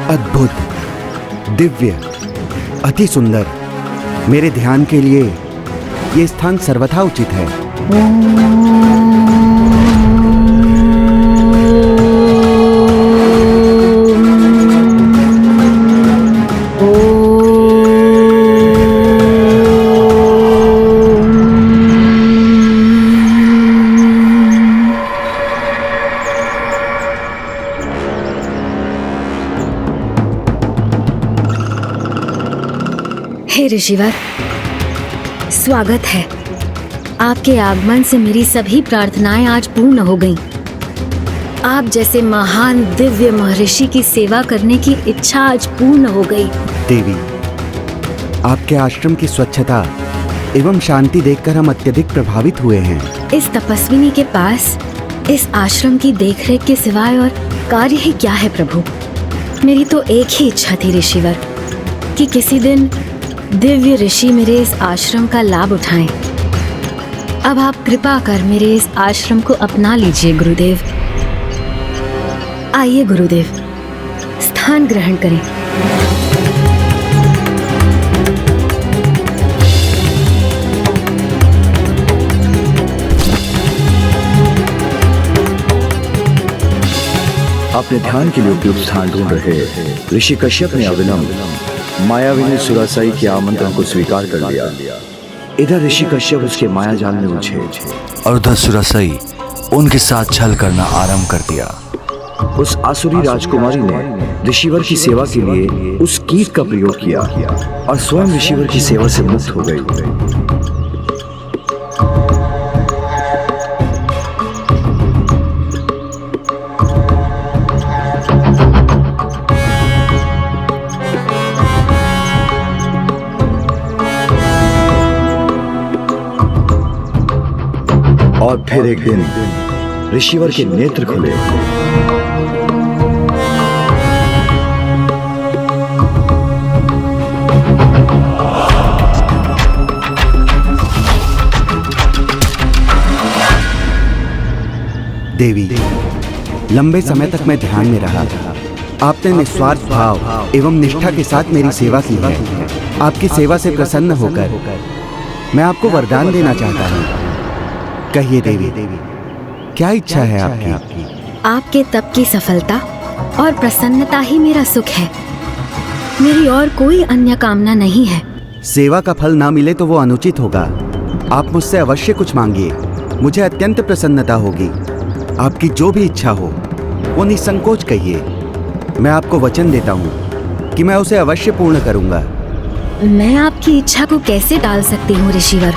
अद्भुत, दिव्य, अति सुंदर। मेरे ध्यान के लिए ये स्थान सर्वथा उचित है। हे ऋषिवर, स्वागत है। आपके आगमन से मेरी सभी प्रार्थनाएं आज पूर्ण हो गईं। आप जैसे महान दिव्य महर्षि की सेवा करने की इच्छा आज पूर्ण हो गई। देवी, आपके आश्रम की स्वच्छता एवं शांति देखकर हम अत्यधिक प्रभावित हुए हैं। इस तपस्विनी के पास इस आश्रम की देखरेख के सिवाय और कार्य ही क्या है प्रभु? मेरी तो एक ही इच्छा थी ऋषिवर कि किसी दिन दिव्य ऋषि मेरे इस आश्रम का लाभ उठाएं। अब आप कृपा कर मेरे इस आश्रम को अपना लीजिए गुरुदेव। आइए गुरुदेव, स्थान ग्रहण करें। अपने ध्यान के लिए उपयुक्त स्थान ढूंढ रहे ऋषि कश्यप ने अविलंब मायाविनी सुरासाई के आमंत्रण को स्वीकार कर लिया। इधर ऋषि कश्यप उसके माया जाल में उलझे और उधर सुरासाई उनके साथ छल करना आरंभ कर दिया। उस आसुरी राजकुमारी ने ऋषिवर की सेवा के लिए उस कीट का प्रयोग किया और स्वयं ऋषिवर की सेवा से मुक्त हो गई। और फिर एक दिन ऋषिवर के नेत्र खुले। देवी, लंबे समय तक मैं ध्यान में रहा। आपने निस्वार्थ भाव एवं निष्ठा के साथ मेरी सेवा की है। आपकी सेवा से प्रसन्न होकर मैं आपको वरदान देना चाहता हूँ। कहिए देवी, क्या इच्छा है आपकी? आपके तप की सफलता और प्रसन्नता ही मेरा सुख है। मेरी और कोई अन्य कामना नहीं है। सेवा का फल ना मिले तो वो अनुचित होगा। आप मुझसे अवश्य कुछ मांगिए, मुझे अत्यंत प्रसन्नता होगी। आपकी जो भी इच्छा हो वो निसंकोच कहिए। मैं आपको वचन देता हूँ कि मैं उसे अवश्य पूर्ण करूँगा। मैं आपकी इच्छा को कैसे टाल सकती हूँ ऋषिवर?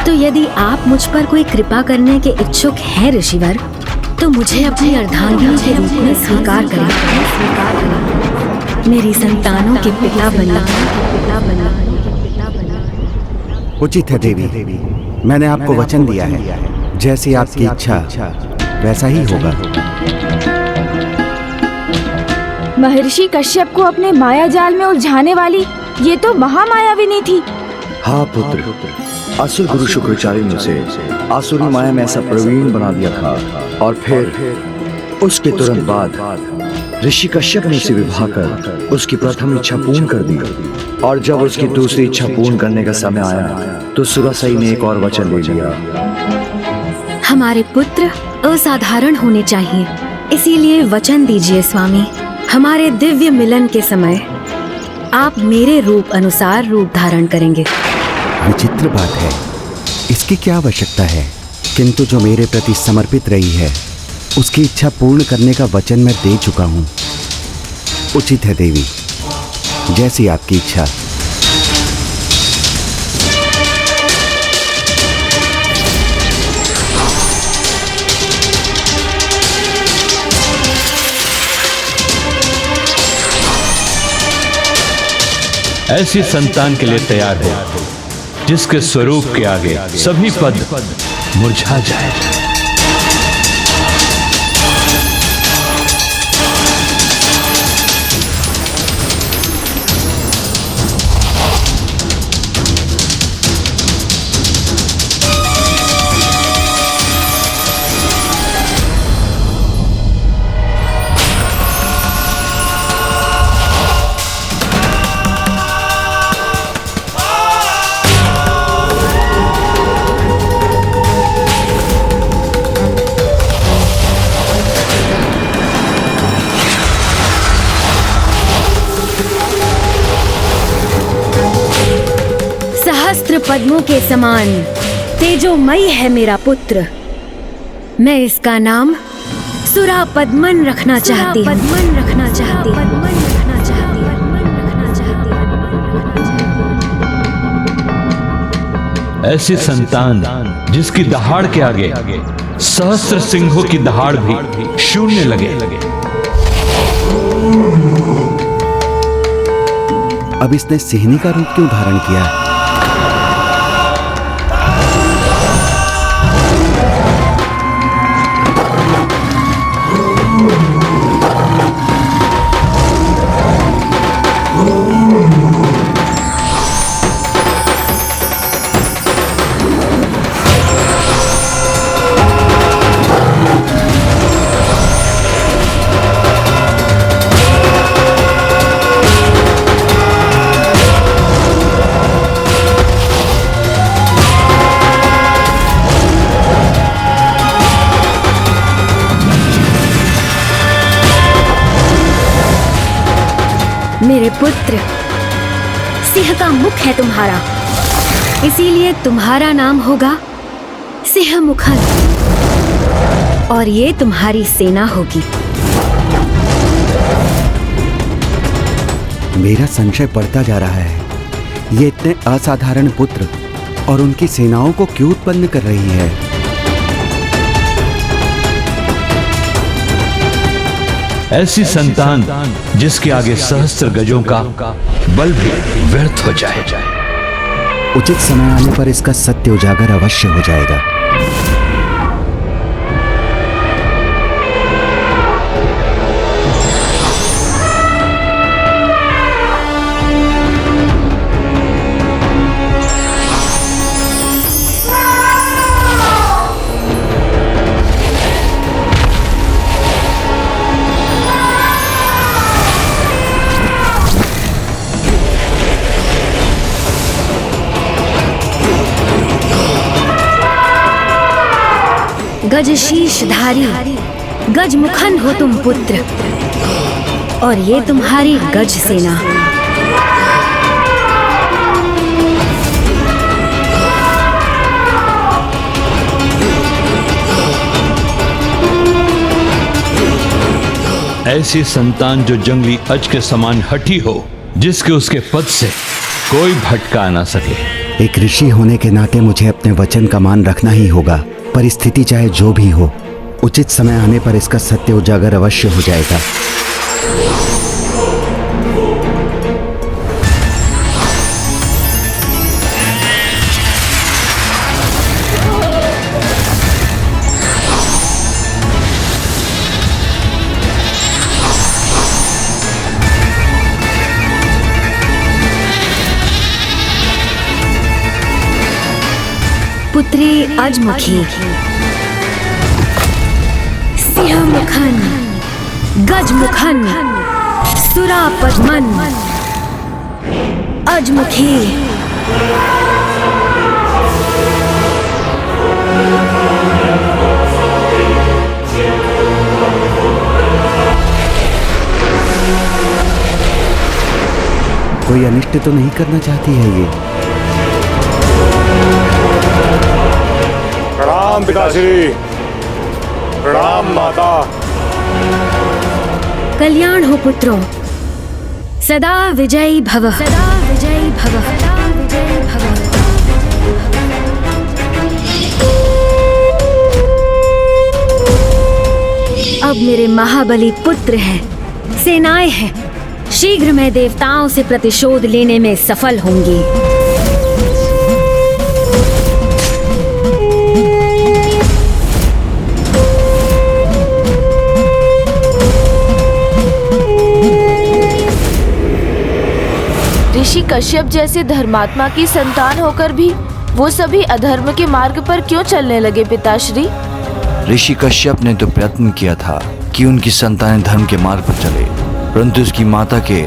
तो यदि आप मुझ पर कोई कृपा करने के इच्छुक हैं ऋषिवर, तो मुझे अपनी अर्धांगिनी के रूप में स्वीकार करें। मेरी संतानों के पिता बना। उचित है देवी, मैंने आपको वचन दिया है। जैसी आपकी इच्छा वैसा ही होगा। महर्षि कश्यप को अपने माया जाल में उलझाने वाली ये तो महामायाविनी थी। हाँ पुत्र, असुर गुरु शुक्राचार्य ने उसे आसुरी माया में ऐसा प्रवीण बना दिया था। और फिर उसके तुरंत बाद ऋषि कश्यप ने उसे विवाह कर उसकी प्रथम इच्छा पूर्ण कर दी। और जब उसकी दूसरी इच्छा पूर्ण करने का समय आया तो सुरासाई ने एक और वचन ले लिया। हमारे पुत्र असाधारण होने चाहिए, इसीलिए वचन दीजिए स्वामी, हमारे दिव्य मिलन के समय आप मेरे रूप अनुसार रूप धारण करेंगे। विचित्र बात है, इसकी क्या आवश्यकता है? किंतु जो मेरे प्रति समर्पित रही है उसकी इच्छा पूर्ण करने का वचन मैं दे चुका हूँ। उचित है देवी, जैसी आपकी इच्छा। ऐसी संतान के लिए तैयार हो जिसके स्वरूप के आगे सभी पद मुरझा जाए। पद्मों के समान तेजोमयी है मेरा पुत्र। मैं इसका नाम सुरा पद्मन रखना चाहती हूँ। ऐसी संतान जिसकी दहाड़ के आगे सहस्त्र सिंहों की दहाड़ भी शून्य लगे। अब इसने सिंहनी का रूप क्यों धारण किया? मेरे पुत्र, सिंह का मुख है तुम्हारा, इसीलिए तुम्हारा नाम होगा सिंह मुखन और ये तुम्हारी सेना होगी। मेरा संशय बढ़ता जा रहा है। ये इतने असाधारण पुत्र और उनकी सेनाओं को क्यों उत्पन्न कर रही है? ऐसी संतान जिसके आगे सहस्त्र गजों का बल भी व्यर्थ हो जाए। उचित समय आने पर इसका सत्य उजागर अवश्य हो जाएगा। गज शीशधारी गज मुखन हो तुम पुत्र और ये तुम्हारी गज सेना। ऐसी संतान जो जंगली अज के समान हठी हो, जिसके उसके पद से कोई भटका ना सके। एक ऋषि होने के नाते मुझे अपने वचन का मान रखना ही होगा। परिस्थिति चाहे जो भी हो, उचित समय आने पर इसका सत्य उजागर अवश्य हो जाएगा। पुत्री अजमुखी, सिंह मुखन, गज मुखन, सुरा पद्मन, अजमुखी। कोई अनिष्ट तो नहीं करना चाहती है ये? प्रणाम पिताश्री, प्रणाम माता। कल्याण हो पुत्रों, सदा विजयी भव, सदा विजयी भव, सदा विजयी भव। अब मेरे महाबली पुत्र हैं, सेनाएं हैं, शीघ्र मैं देवताओं से प्रतिशोध लेने में सफल होंगी। ऋषि कश्यप जैसे धर्मात्मा की संतान होकर भी वो सभी अधर्म के मार्ग पर क्यों चलने लगे पिताश्री? ऋषि कश्यप ने तो प्रयत्न किया था कि उनकी संतानें धर्म के मार्ग पर चले, परंतु उसकी माता के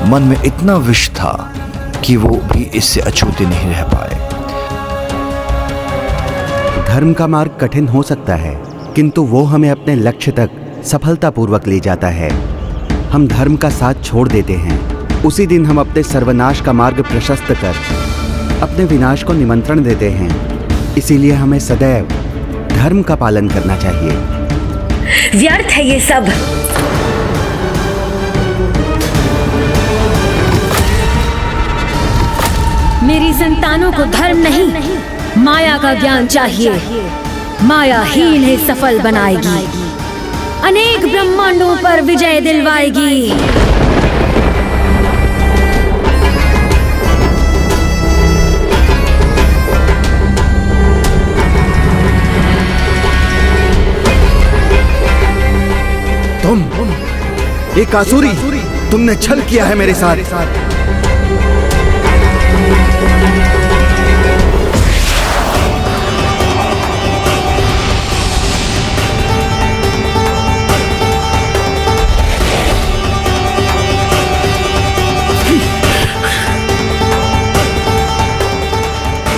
मन में इतना विष था कि वो भी इससे अछूते नहीं रह पाए। धर्म का मार्ग कठिन हो सकता है, किंतु वो हमें अपने लक्ष्य तक सफलतापूर्वक ले जाता है। हम धर्म का साथ छोड़ देते हैं, उसी दिन हम अपने सर्वनाश का मार्ग प्रशस्त कर अपने विनाश को निमंत्रण देते हैं। इसीलिए हमें सदैव धर्म का पालन करना चाहिए। व्यर्थ है ये सब। मेरी संतानों को धर्म नहीं, माया का ज्ञान चाहिए। माया ही इन्हें सफल बनाएगी, अनेक ब्रह्मांडों पर विजय दिलवाएगी। तुम एक आसुरी, तुमने छल किया है मेरे साथ।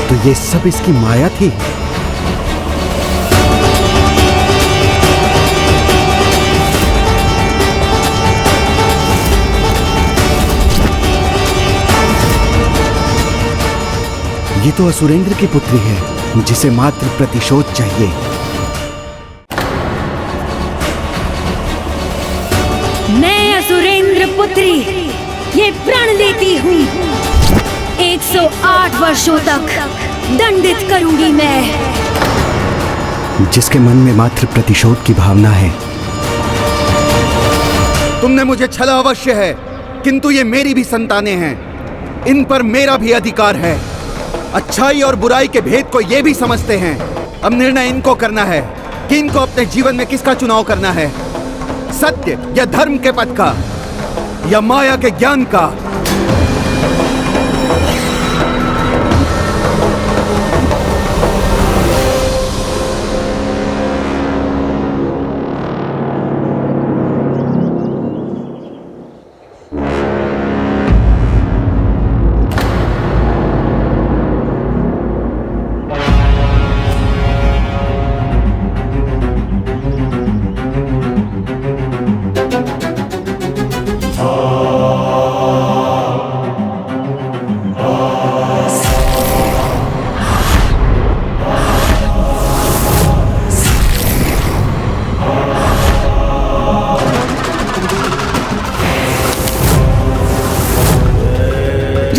तो ये सब इसकी माया थी। ये तो असुरेंद्र की पुत्री है जिसे मात्र प्रतिशोध चाहिए। मैं असुरेंद्र पुत्री ये प्रण लेती हूँ, 108 वर्षों तक दंडित करूंगी मैं। जिसके मन में मात्र प्रतिशोध की भावना है। तुमने मुझे छला अवश्य है, किंतु ये मेरी भी संतानें हैं, इन पर मेरा भी अधिकार है। अच्छाई और बुराई के भेद को ये भी समझते हैं। अब निर्णय इनको करना है कि इनको अपने जीवन में किसका चुनाव करना है, सत्य या धर्म के पथ का या माया के ज्ञान का।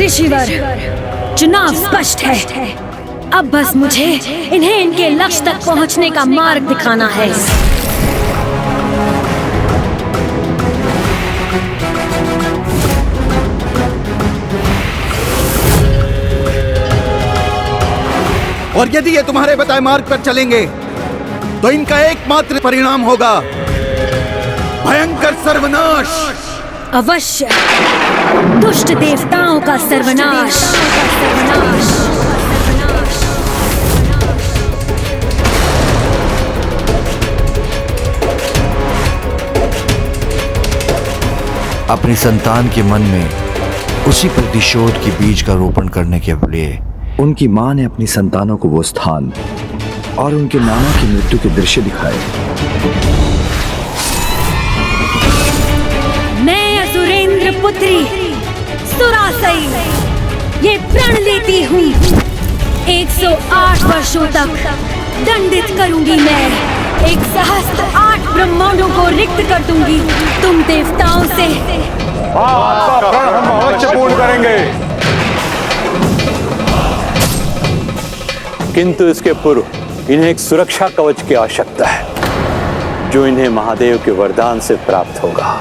ऋषिवर, चुनाव स्पष्ट है। अब बस मुझे इन्हें इनके लक्ष्य तक पहुंचने का मार्ग दिखाना है। और यदि ये तुम्हारे बताए मार्ग पर चलेंगे तो इनका एकमात्र परिणाम होगा भयंकर सर्वनाश। अवश्य, दुष्ट देवताओं का सर्वनाश। अपनी संतान के मन में उसी प्रतिशोध के बीज का रोपण करने के लिए उनकी मां ने अपनी संतानों को वो स्थान और उनके नाना की मृत्यु के दृश्य दिखाए। मैं असुरेंद्र पुत्री सुरासई ये प्रण लेती हूँ, 108 वर्षों तक दंडित करूंगी मैं। 108 ब्रह्मांडों को रिक्त कर दूंगी तुम देवताओं से। आपका प्रण हम अवश्य पूर्ण करेंगे। किंतु इसके पूर्व इन्हें एक सुरक्षा कवच की आवश्यकता है, जो इन्हें महादेव के वरदान से प्राप्त होगा।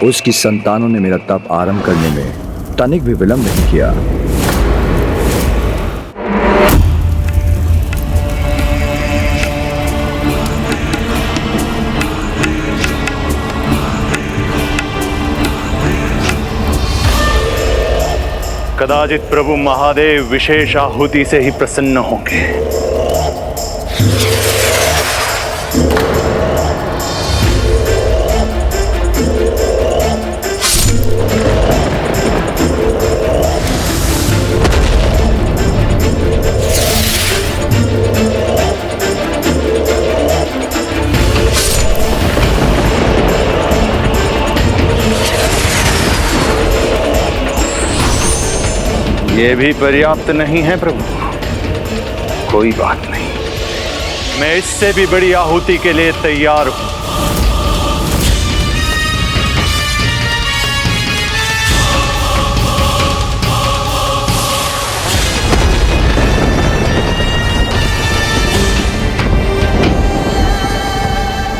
उसकी संतानों ने मेरा तप आरंभ करने में तनिक भी विलंब नहीं किया। कदाचित प्रभु महादेव विशेष आहुति से ही प्रसन्न होंगे। ये भी पर्याप्त नहीं है प्रभु। कोई बात नहीं, मैं इससे भी बड़ी आहुति के लिए तैयार हूं।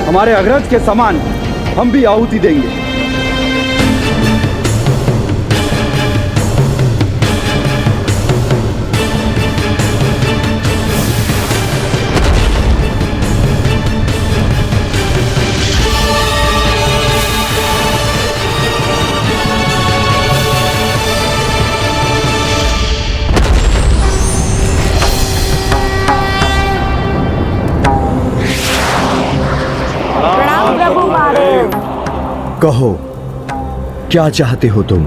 हमारे अग्रज के समान हम भी आहुति देंगे। कहो, क्या चाहते हो तुम?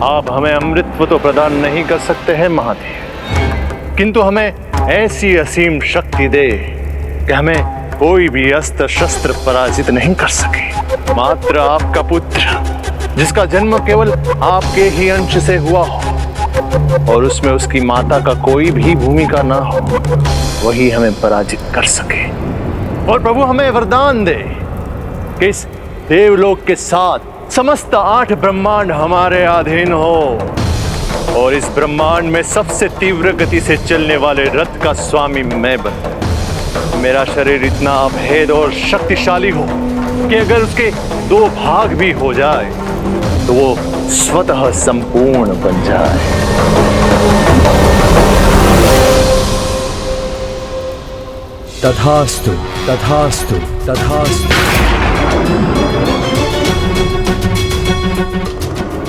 आप हमें अमृतत्व तो प्रदान नहीं कर सकते हैं महादेव, किंतु हमें ऐसी असीम शक्ति दे कि हमें कोई भी अस्त्र शस्त्र पराजित नहीं कर सके। मात्र आपका पुत्र जिसका जन्म केवल आपके ही अंश से हुआ हो और उसमें उसकी माता का कोई भी भूमिका ना हो, वही हमें पराजित कर सके। और प्रभु हमें वरदान दे कि इस देवलोक के साथ समस्त 8 ब्रह्मांड हमारे अधीन हो और इस ब्रह्मांड में सबसे तीव्र गति से चलने वाले रथ का स्वामी मैं बनूं। मेरा शरीर इतना अभेद और शक्तिशाली हो कि अगर उसके 2 भाग भी हो जाए तो वो स्वतः संपूर्ण बन जाए। तथास्तु, तथास्तु, तथास्तु।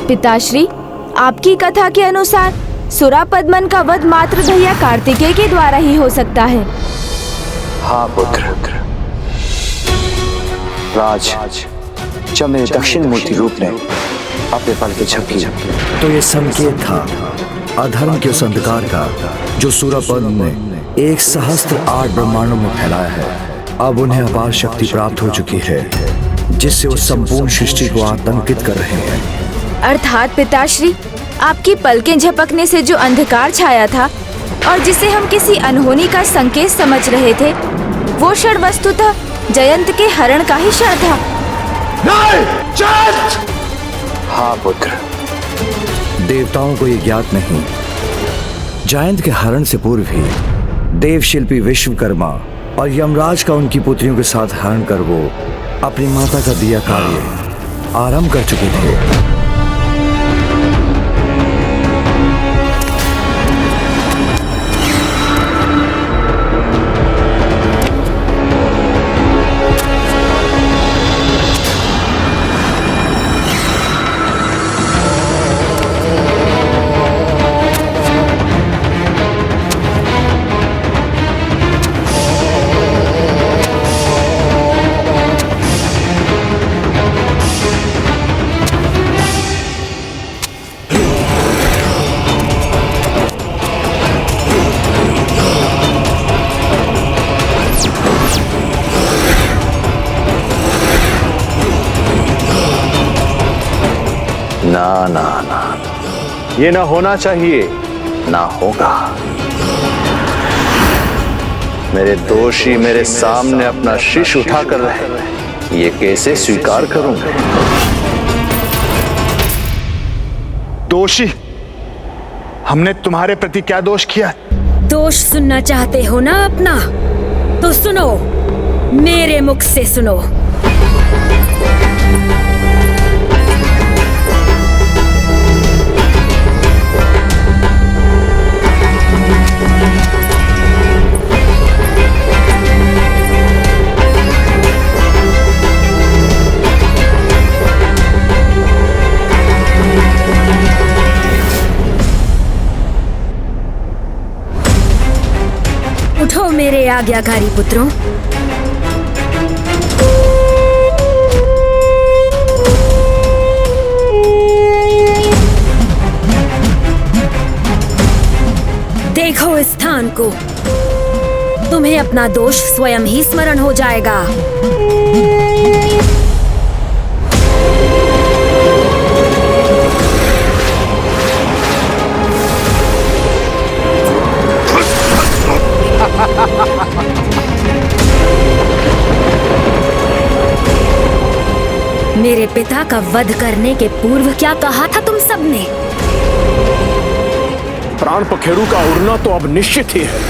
पिताश्री, आपकी कथा के अनुसार सुरापद्मन का वध मात्र भैया कार्तिकेय के द्वारा ही हो सकता है। हाँ पुत्र, राज जब मेरे दक्षिण मूर्ति रूप ने अपने पल के झपकी तो ये संकेत था अधर्म के उस अंधकार का जो सूरापद्म ने 1 सहस्त्र 8 ब्रह्मांडों में फैलाया है। अब उन्हें अपार शक्ति प्राप्त हो चुकी है जिससे वो संपूर्ण सृष्टि को आतंकित कर रहे हैं। अर्थात पिताश्री, आपकी पलकें झपकने से जो अंधकार छाया था और जिसे हम किसी अनहोनी का संकेत समझ रहे थे, वो क्षण वस्तुतः जयंत के हरण का ही क्षण था। हाँ पुत्र। देवताओं को ये ज्ञात नहीं, जयंत के हरण से पूर्व ही देवशिल्पी विश्वकर्मा और यमराज का उनकी पुत्रियों के साथ हरण कर वो अपनी माता का दिया कार्य आरंभ कर चुके थे। ना ना ना, ये ना होना चाहिए, ना होगा। मेरे दोषी मेरे सामने अपना शीश उठा कर रहे, ये कैसे स्वीकार करूं? दोषी? हमने तुम्हारे प्रति क्या दोष किया? दोष सुनना चाहते हो ना अपना? तो सुनो, मेरे मुख से सुनो। उठो मेरे आज्ञाकारी पुत्रों। देखो इस स्थान को, तुम्हें अपना दोष स्वयं ही स्मरण हो जाएगा। मेरे पिता का वध करने के पूर्व क्या कहा था तुम सबने? प्राण पखेरु का उड़ना तो अब निश्चित ही है।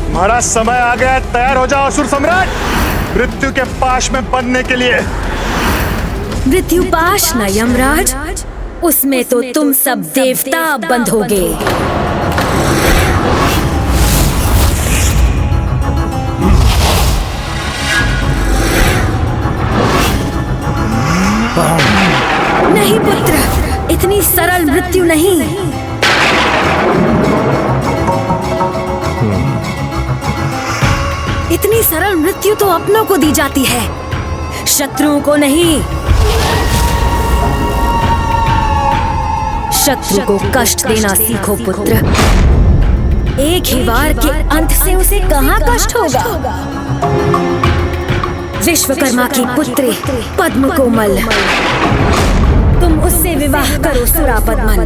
तुम्हारा समय आ गया, तैयार हो जाओ असुर सम्राट, मृत्यु के पाश में बंधने के लिए। मृत्यु पाश न यमराज, उसमें तो तुम सब देवता बंधोगे। नहीं पुत्र, इतनी सरल मृत्यु नहीं। इतनी सरल मृत्यु तो अपनों को दी जाती है, शत्रुओं को नहीं। शत्रु को कष्ट देना सीखो पुत्र। एक ही वार के अंत से उसे कहाँ कष्ट होगा। विश्वकर्मा की पुत्री पद्म कोमल मुझसे विवाह करो सुरापद्मन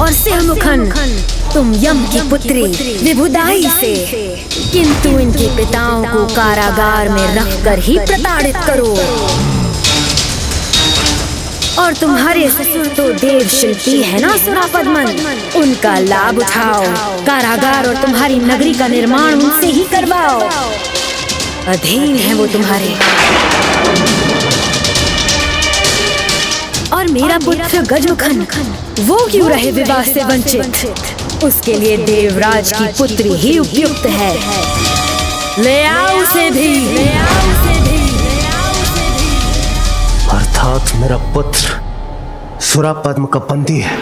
और सिंहमुखन तुम यम की पुत्री विभुदाई से, किंतु इनके पिताओं को कारागार में रखकर ही प्रताड़ित करो। और तुम्हारे ससुर तो देव शिल्पी है ना सुरापद्मन, उनका लाभ उठाओ, कारागार और तुम्हारी नगरी का निर्माण उनसे ही करवाओ, अधीन है वो तुम्हारे। और मेरा पुत्र गजमुखन वो क्यों रहे विवाह से वंचित, उसके लिए देवराज की पुत्री ही उपयुक्त है। ले आओ उसे भी, ले आओ उसे भी। अर्थात मेरा पुत्र सुरापद्म का बंदी है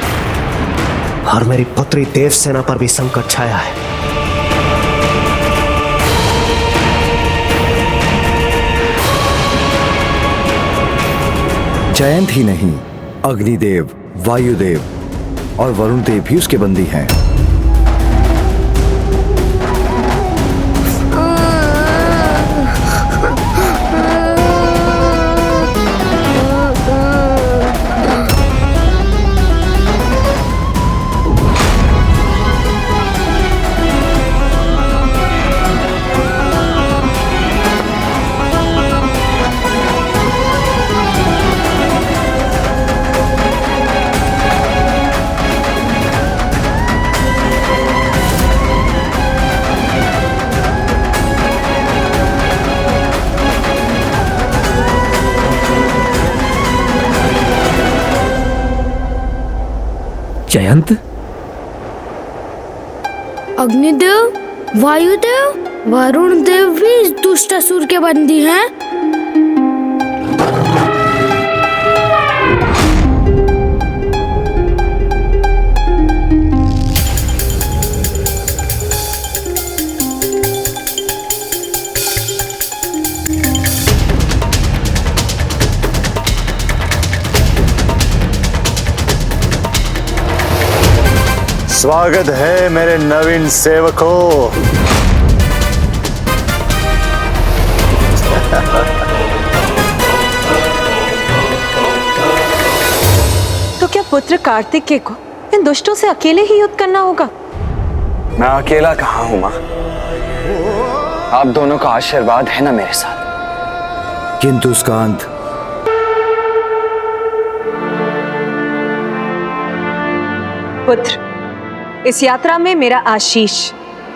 और मेरी पुत्री देवसेना पर भी संकट छाया है। जयंत ही नहीं, अग्निदेव, वायुदेव और वरुण देव भी उसके बंदी हैं। जयंत, अग्निदेव, वायुदेव, वरुण देव भी इस दुष्ट असुर के बंदी हैं। स्वागत है मेरे नवीन सेवकों। तो क्या पुत्र कार्तिकेय को इन दुष्टों से अकेले ही युद्ध करना होगा? मैं अकेला कहाँ हूँ माँ, आप दोनों का आशीर्वाद है ना मेरे साथ। किंतु उसका अंत पुत्र, इस यात्रा में मेरा आशीष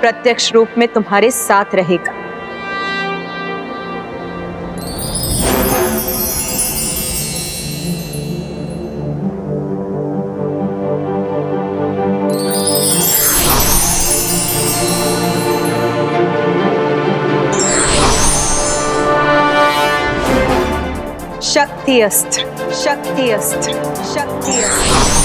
प्रत्यक्ष रूप में तुम्हारे साथ रहेगा। शक्ति अस्त्र, शक्ति अस्त्र, शक्ति अस्त्र।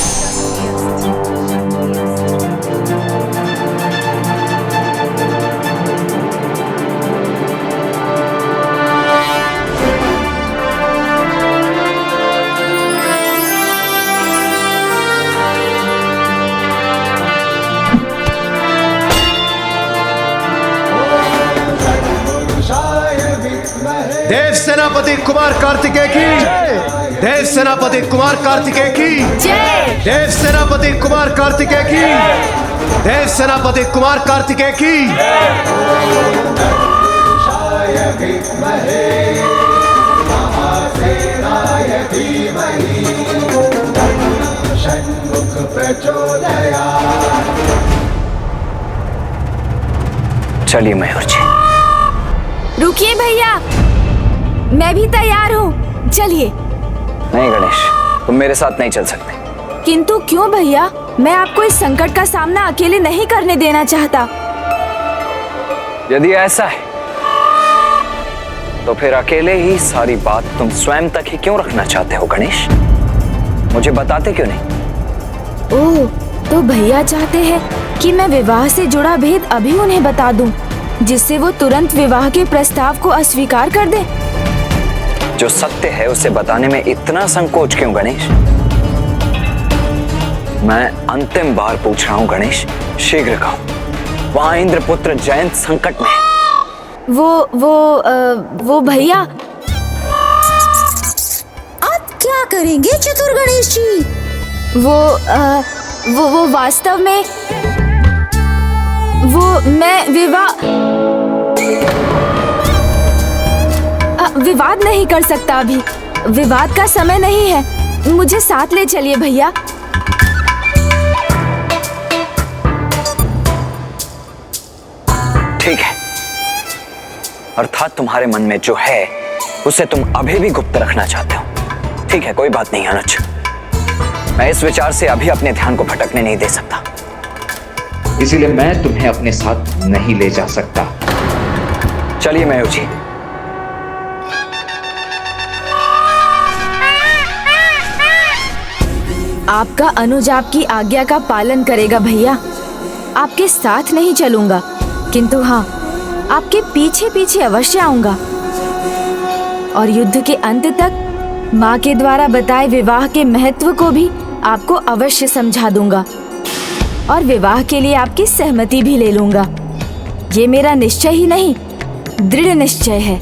देव सेनापति कुमार कार्तिकेय की, देव सेनापति कुमार कार्तिकेय की, देव सेनापति कुमार कार्तिकेय की, देव सेनापति कुमार कार्तिकेय की। चलिए मयूर जी। रुकिए भैया, मैं भी तैयार हूँ, चलिए। नहीं गणेश, तुम मेरे साथ नहीं चल सकते। किंतु क्यों भैया? मैं आपको इस संकट का सामना अकेले नहीं करने देना चाहता। यदि ऐसा है तो फिर अकेले ही सारी बात तुम स्वयं तक ही क्यों रखना चाहते हो गणेश? मुझे बताते क्यों नहीं? ओह, तो भैया चाहते हैं कि मैं विवाह से जुड़ा भेद अभी उन्हें बता दूं, जिससे वो तुरंत विवाह के प्रस्ताव को अस्वीकार कर दे। जो सत्य है उसे बताने में इतना संकोच क्यों गणेश? मैं अंतिम बार पूछ रहा हूँ गणेश, शीघ्र कहो, वहां इंद्रपुत्र जयंत संकट में है। वो भैया, करेंगे चतुर गणेश जी? वो वास्तव में मैं विवाद नहीं कर सकता अभी। विवाद का समय नहीं है। मुझे साथ ले चलिए भैया। ठीक है, अर्थात तुम्हारे मन में जो है उसे तुम अभी भी गुप्त रखना चाहते हो। ठीक है, कोई बात नहीं अनुज, मैं इस विचार से अभी अपने ध्यान को भटकने नहीं दे सकता। इसीलिए मैं तुम्हें अपने साथ नहीं ले जा सकता। चलिए मयूर जी। आपका अनुज आपकी आज्ञा का पालन करेगा भैया। आपके साथ नहीं चलूंगा, किंतु हाँ, आपके पीछे पीछे अवश्य आऊंगा और युद्ध के अंत तक माँ के द्वारा बताए विवाह के महत्व को भी आपको अवश्य समझा दूंगा और विवाह के लिए आपकी सहमति भी ले लूंगा। ये मेरा निश्चय ही नहीं, दृढ़ निश्चय है।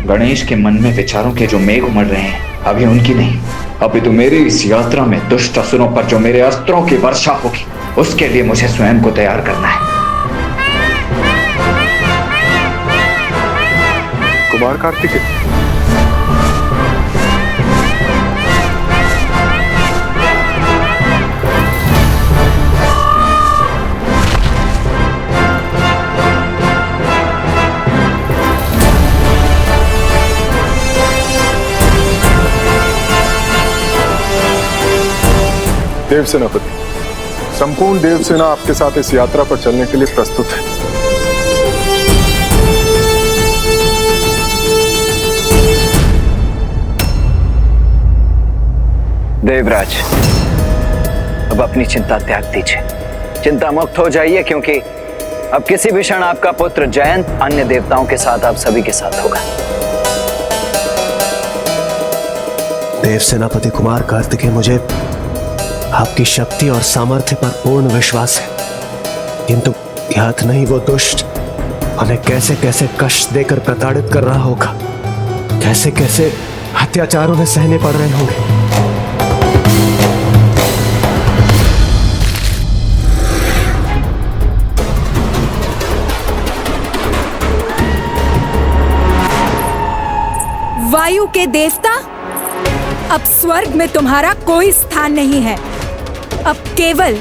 गणेश के मन में विचारों के जो मेघ उमड़ रहे हैं, अभी उनकी नहीं, अभी तो मेरी इस यात्रा में दुष्ट असुरों पर जो मेरे अस्त्रों की वर्षा होगी, उसके लिए मुझे स्वयं को तैयार करना है। कुमार कार्तिकेय, देव सेनापति, संपूर्ण देव सेना आपके साथ इस यात्रा पर चलने के लिए प्रस्तुत है। देवराज, अब अपनी चिंता त्याग दीजिए, चिंता मुक्त हो जाइए, क्योंकि अब किसी भी क्षण आपका पुत्र जयंत अन्य देवताओं के साथ आप सभी के साथ होगा। देव सेनापति कुमार कार्तिकेय, मुझे आपकी शक्ति और सामर्थ्य पर पूर्ण विश्वास है, किंतु ज्ञात नहीं वो दुष्ट हमें कैसे कैसे कष्ट देकर प्रताड़ित कर रहा होगा, कैसे कैसे अत्याचारों में सहने पड़ रहे होंगे। वायु के देवता, अब स्वर्ग में तुम्हारा कोई स्थान नहीं है। अब केवल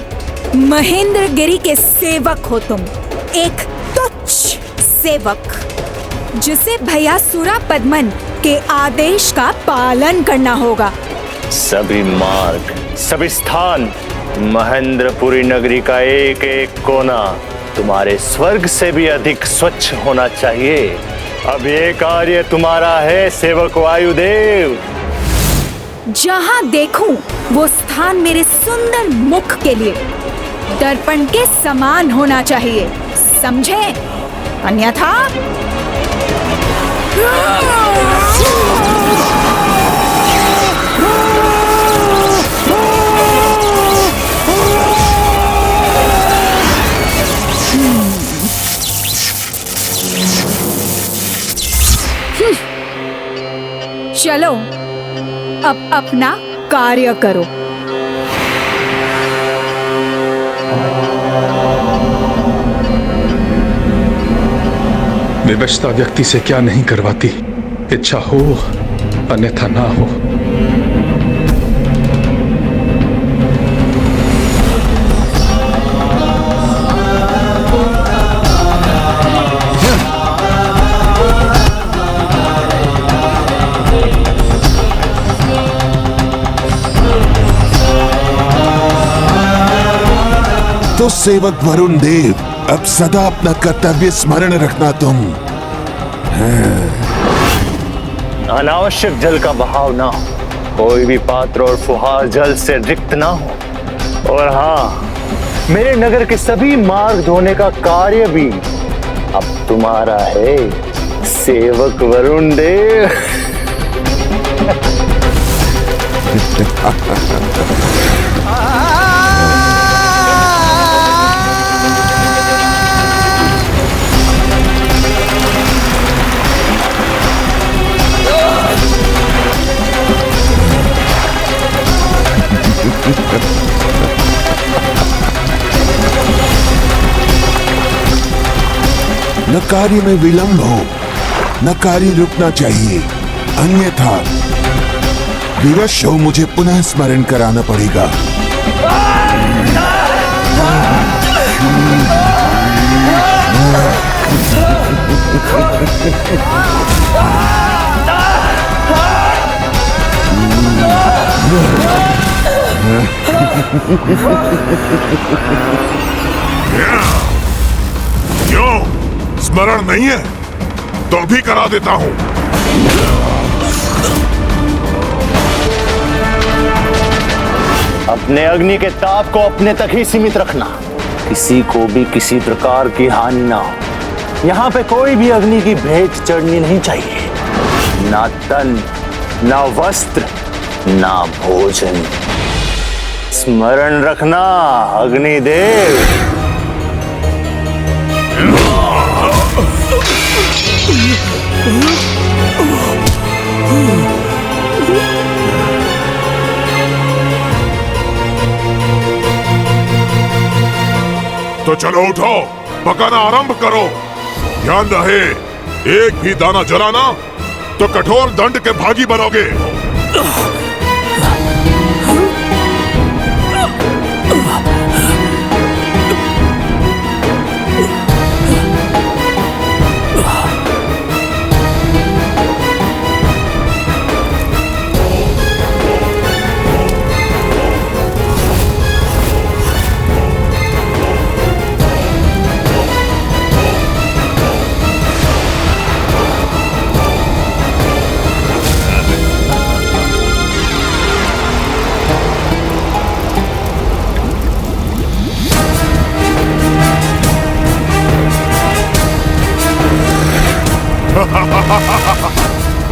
महेंद्रगिरी के सेवक हो तुम, एक तुच्छ सेवक जिसे भैयासुरा पद्मन के आदेश का पालन करना होगा। सभी मार्ग, सभी स्थान, महेंद्रपुरी नगरी का एक एक कोना तुम्हारे स्वर्ग से भी अधिक स्वच्छ होना चाहिए। अब ये कार्य तुम्हारा है सेवक वायुदेव। जहां देखूं वो स्थान मेरे सुंदर मुख के लिए दर्पण के समान होना चाहिए, समझे? अन्यथा चलो अब अपना कार्य करो। विवशता व्यक्ति से क्या नहीं करवाती, इच्छा हो अन्यथा ना हो। तो सेवक वरुण देव, अब सदा अपना कर्तव्य स्मरण रखना तुम। अनावश्यक जल का बहाव ना हो, कोई भी पात्र और फुहार जल से रिक्त ना हो। और हाँ, मेरे नगर के सभी मार्ग धोने का कार्य भी अब तुम्हारा है सेवक वरुण देव। न कार्य में विलंब हो, न कार्य रुकना चाहिए, अन्यथा विवश हो मुझे पुनः स्मरण कराना पड़ेगा। क्यों स्मरण नहीं है तो भी करा देता हूं। अपने अग्नि के ताप को अपने तक ही सीमित रखना, किसी को भी किसी प्रकार की हानि ना हो। यहाँ पे कोई भी अग्नि की भेंट चढ़नी नहीं चाहिए, ना तन, ना वस्त्र, ना भोजन। स्मरण रखना अग्निदेव। तो चलो उठो, पकाना आरंभ करो। ध्यान रहे, एक भी दाना जलाना तो कठोर दंड के भागी बनोगे।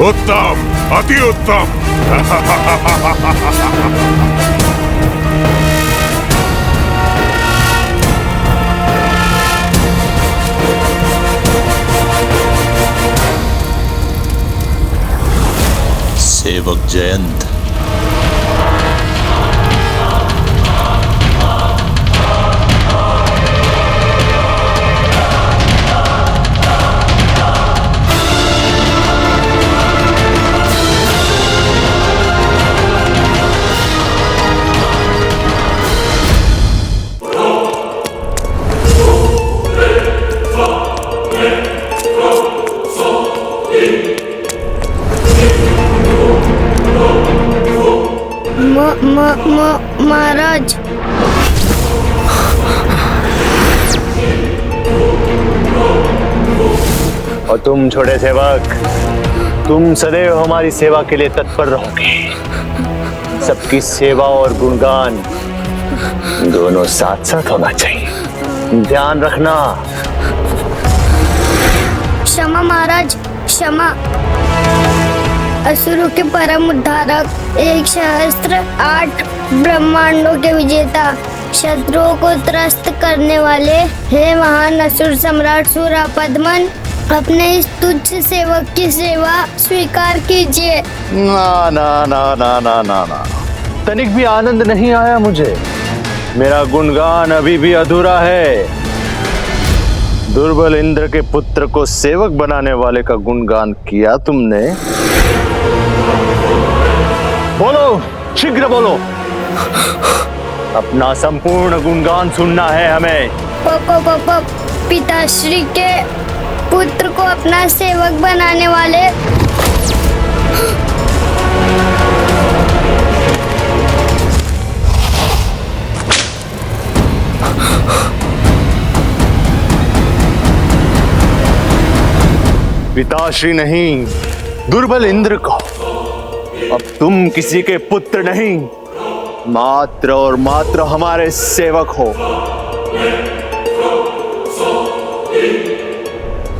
उत्तम, अति उत्तम। सेवक जयंत, महाराज, और तुम छोटे सेवक, तुम सदैव हमारी सेवा के लिए तत्पर रहोगे। सबकी सेवा और गुणगान दोनों साथ साथ होना चाहिए, ध्यान रखना। क्षमा महाराज, क्षमा। असुरों के परम उद्धारक, 1 सहस्त्र 8 ब्रह्मांडों के विजेता, शत्रुओं को त्रस्त करने वाले, हे महान असुर सम्राट सूरापद्मन, अपने इस तुच्छ सेवक की सेवा स्वीकार कीजिए। ना ना ना ना ना ना ना, तनिक भी आनंद नहीं आया मुझे। मेरा गुणगान अभी भी अधूरा है। दुर्बल इंद्र के पुत्र को सेवक बनाने वाले का गुणगान किया तुमने। बोलो, शीघ्र बोलो, अपना संपूर्ण गुणगान सुनना है हमें। पिताश्री के पुत्र को अपना सेवक बनाने वाले, पिताश्री नहीं, दुर्बल इंद्र को। अब तुम किसी के पुत्र नहीं, मात्र और मात्र हमारे सेवक हो।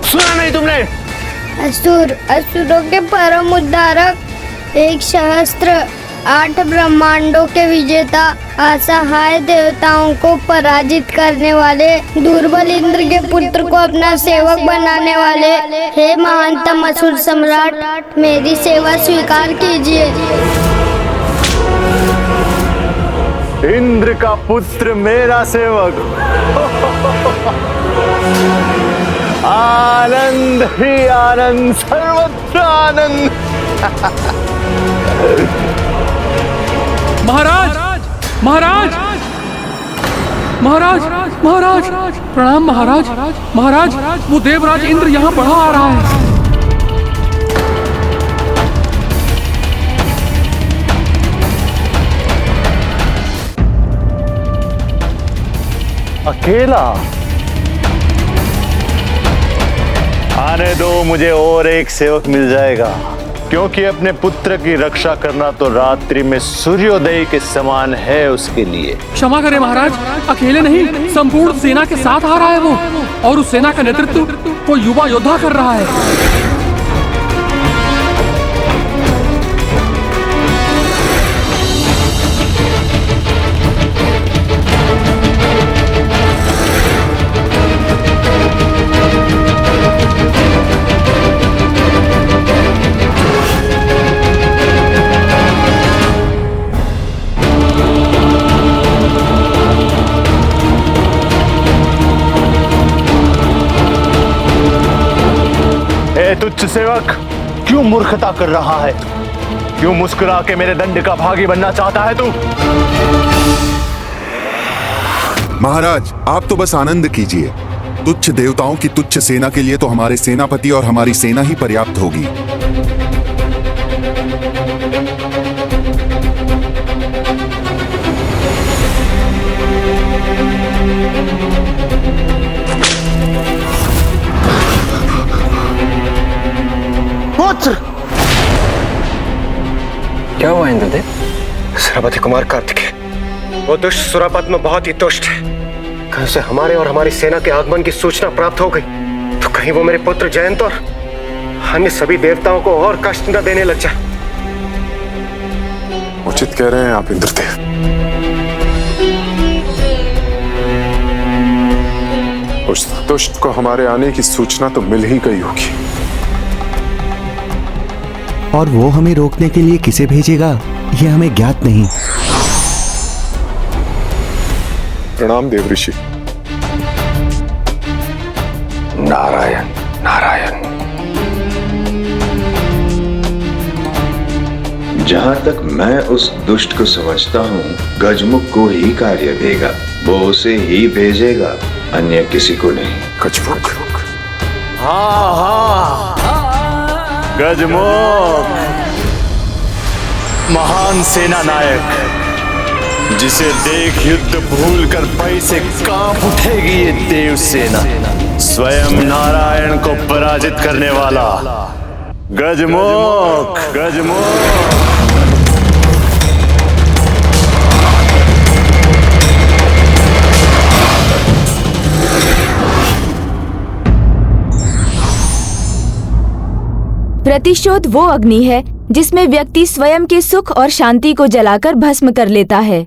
सुना नहीं तुमने? असुरों के परम उद्धारक, 1 सहस्त्र 8 ब्रह्मांडों के विजेता, असहाय देवताओं को पराजित करने वाले, दुर्बल इंद्र के पुत्र को अपना सेवक बनाने वाले, हे महानतम असुर सम्राट, मेरी सेवा स्वीकार कीजिए। इंद्र का पुत्र मेरा सेवक। आनंद ही आनंद, सर्वत्र आनंद। महाराज महाराज महाराज महाराज, प्रणाम महाराज। महाराज, वो देवराज इंद्र यहाँ बढ़ा आ रहा है। अकेला? आने दो, मुझे और एक सेवक मिल जाएगा, क्योंकि अपने पुत्र की रक्षा करना तो रात्रि में सूर्योदय के समान है उसके लिए। क्षमा करें महाराज, अकेले नहीं, संपूर्ण सेना के साथ आ रहा है वो, और उस सेना का नेतृत्व वो युवा योद्धा कर रहा है। तुच्छ सेवक, क्यों मूर्खता कर रहा है? क्यों मुस्कुरा के मेरे दंड का भागी बनना चाहता है तू? महाराज, आप तो बस आनंद कीजिए। तुच्छ देवताओं की तुच्छ सेना के लिए तो हमारे सेनापति और हमारी सेना ही पर्याप्त होगी। क्या हुआ इंद्रदेव? सेनापति कुमार कार्तिकेय, वो दुष्ट सुरापत में बहुत ही दुष्ट है। कहीं से हमारे और हमारी सेना के आगमन की सूचना प्राप्त हो गई तो कहीं वो मेरे पुत्र जयंत और अन्य सभी देवताओं को और कष्ट न देने लग जाए। उचित कह रहे हैं आप इंद्रदेव। उस दुष्ट को हमारे आने की सूचना तो मिल ही गई होगी, और वो हमें रोकने के लिए किसे भेजेगा ये हमें ज्ञात नहीं। प्रणाम देव ऋषि। नारायण नारायण। जहां तक मैं उस दुष्ट को समझता हूँ, गजमुख को ही कार्य देगा, वो उसे ही भेजेगा, अन्य किसी को नहीं। गजमुख? हाँ हाँ, गजमुख, महान सेना नायक, जिसे देख युद्ध भूलकर भय से कांप उठेगी ये देव सेना। स्वयं नारायण को पराजित करने वाला गजमुख। गजमुख प्रतिशोध वो अग्नि है जिसमें व्यक्ति स्वयं के सुख और शांति को जलाकर भस्म कर लेता है।